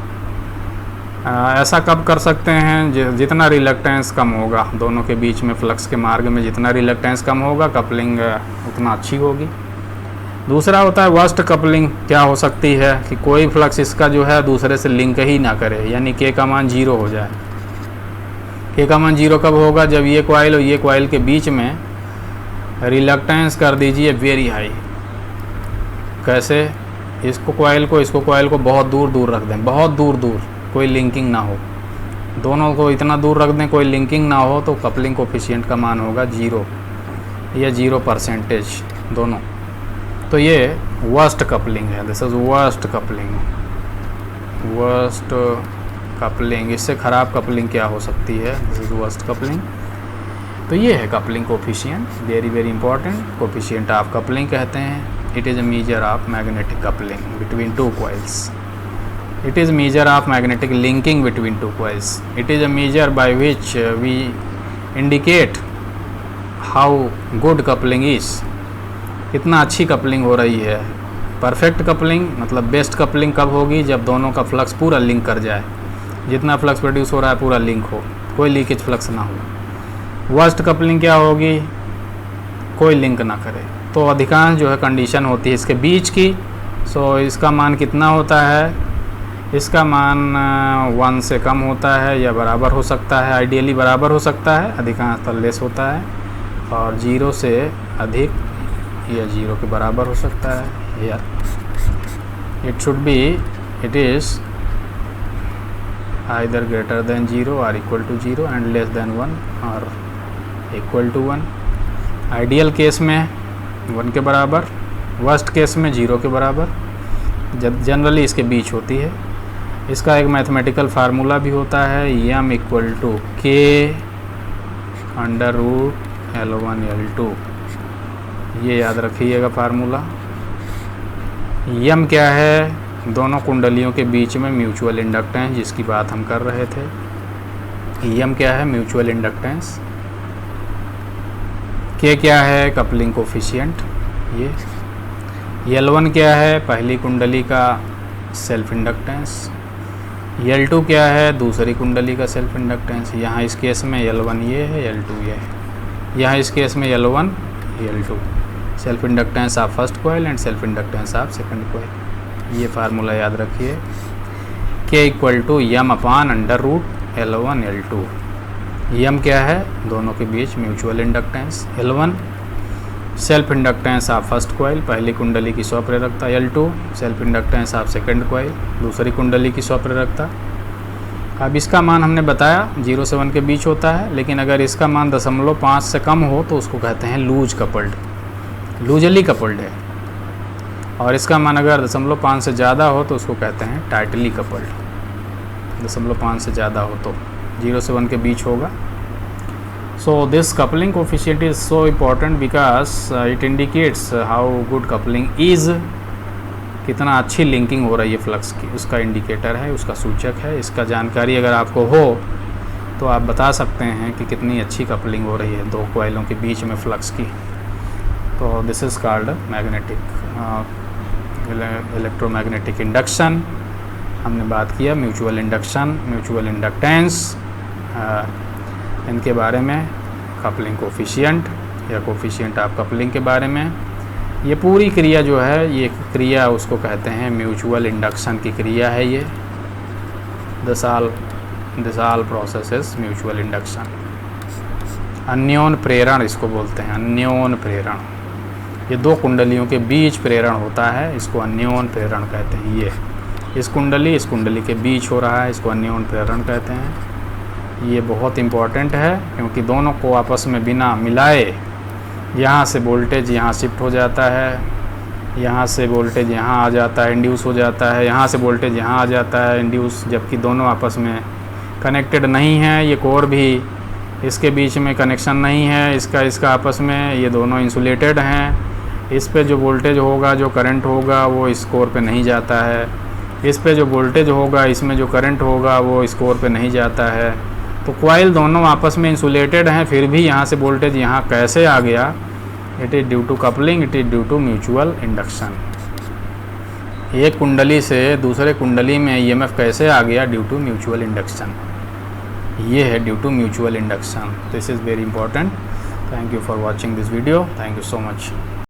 ऐसा कब कर सकते हैं? जितना रिलक्टेंस कम होगा दोनों के बीच में, फ्लक्स के मार्ग में जितना रिलक्टेंस कम होगा कपलिंग उतना अच्छी होगी। दूसरा होता है वर्स्ट कपलिंग। क्या हो सकती है कि कोई फ्लक्स इसका जो है दूसरे से लिंक ही ना करे, यानी के का मान 0 हो जाए। के का मान 0 कब होगा? जब ये कॉइल और ये कॉइल के बीच में रिलक्टेंस कर दीजिए वेरी हाई। कैसे? इसको कॉइल को बहुत दूर रख दें, बहुत दूर, कोई लिंकिंग ना हो। दोनों को इतना दूर रख दें कोई लिंकिंग ना हो, तो कपलिंग कोफिशिएंट का मान होगा 0 या 0% दोनों। तो ये वर्स्ट कपलिंग है। This is worst coupling. इससे ख़राब कपलिंग क्या हो सकती है? This is worst coupling. तो ये है coupling coefficient, very important. Coefficient of coupling कहते हैं। It is a measure of magnetic coupling between two coils. It is measure of magnetic linking between two coils. It is a measure by which we indicate how good coupling is. कितना अच्छी coupling हो रही है। Perfect coupling मतलब best coupling कब होगी? जब दोनों का फ्लक्स पूरा लिंक कर जाए, जितना फ्लक्स प्रोड्यूस हो रहा है पूरा लिंक हो, कोई लीकेज फ्लक्स ना हो। वर्स्ट कपलिंग क्या होगी? कोई लिंक ना करे। तो अधिकांश जो है कंडीशन होती है इसके बीच की। सो इसका मान कितना होता है? इसका मान 1 से कम होता है या बराबर हो सकता है। आइडियली बराबर हो सकता है, अधिकांशतः लेस होता है। और 0 से अधिक या 0 के बराबर हो सकता है। या it is either greater than 0 और equal to 0 and less than 1 और इक्वल टू 1। आइडियल केस में 1 के बराबर, वर्स्ट केस में 0 के बराबर। जनरली इसके बीच होती है। इसका एक मैथमेटिकल फार्मूला भी होता है, m = k √ L1 L2। ये याद रखिएगा फार्मूला। m क्या है? दोनों कुंडलियों के बीच में म्यूचुअल इंडक्टेंस, जिसकी बात हम कर रहे थे। m क्या है? Mutual inductance. k क्या है? Coupling coefficient. ये L1 क्या है? पहली कुंडली का सेल्फ इंडक्टेंस। L2 क्या है? दूसरी कुंडली का सेल्फ इंडक्टेंस। यहाँ इस केस में L1 ये है, L2 ये है। यहाँ इस केस में L1 L2, self inductance of first coil and self inductance of second coil. ये फार्मूला याद रखिए। K = m/√L1 L2। m क्या है? दोनों के बीच mutual inductance. L1 self inductance of first coil, पहली कुंडली की स्वप्रेरकता। L2 self inductance of second coil, दूसरी कुंडली की स्वप्रेरकता। अब इसका मान हमने बताया 0 से 1 के बीच होता है, लेकिन अगर इसका मान 0.5 से कम हो तो उसको कहते हैं लूज कपल्ड, लूजली कपल्ड है। और इसका मान अगर 0.5 से ज़्यादा हो तो उसको कहते हैं टाइटली कपल्ड। 0.5 से ज़्यादा हो तो 0 से 1 के बीच होगा। So this coupling coefficient is so important because it indicates how good coupling is कितना अच्छी लिंकिंग हो रही है फ्लक्स की, उसका इंडिकेटर है, उसका सूचक है। इसका जानकारी अगर आपको हो तो आप बता सकते हैं कि कितनी अच्छी कपलिंग हो रही है दो कॉइलों के बीच में फ्लक्स की। तो this is called magnetic electromagnetic induction. हमने बात किया म्यूचुअल इंडक्शन, म्यूचुअल इंडक्टेंस, इनके बारे में, कपलिंग कोफिशिएंट या कोफिशिएंट ऑफ कपलिंग के बारे में। ये पूरी क्रिया जो है, ये क्रिया उसको कहते हैं म्यूचुअल इंडक्शन की क्रिया है। ये this all process is mutual induction. अन्योन प्रेरण इसको बोलते हैं, अन्योन प्रेरण। ये दो कुंडलियों के बीच प्रेरण होता है, इसको अन्योन प्रेरण कहते हैं। ये इस कुंडली के बीच हो रहा है, इसको अन्योन प्रेरण कहते हैं। ये बहुत इम्पॉर्टेंट है क्योंकि दोनों को आपस में बिना मिलाए यहाँ से वोल्टेज यहाँ शिफ्ट हो जाता है, यहाँ से वोल्टेज यहाँ आ जाता है, इंड्यूस हो जाता है, यहाँ से वोल्टेज यहाँ आ जाता है, इंड्यूस, जबकि दोनों आपस में कनेक्टेड नहीं है। ये कोर भी, इसके बीच में कनेक्शन नहीं है, इसका आपस में, ये दोनों इंसुलेटेड हैं। इस पे जो वोल्टेज होगा, जो करंट होगा, वो इस कोर पे नहीं जाता है। इस पे जो वोल्टेज होगा, इसमें जो करंट होगा, वो इस कोर पे नहीं जाता है। तो कॉइल दोनों आपस में इंसुलेटेड हैं, फिर भी यहाँ से वोल्टेज यहाँ कैसे आ गया? It is due to coupling, it is due to mutual induction. एक कुंडली से दूसरे कुंडली में ईएमएफ कैसे आ गया? Due to mutual induction. ये है due to mutual induction. This is very important. Thank you for watching this video. Thank you so much.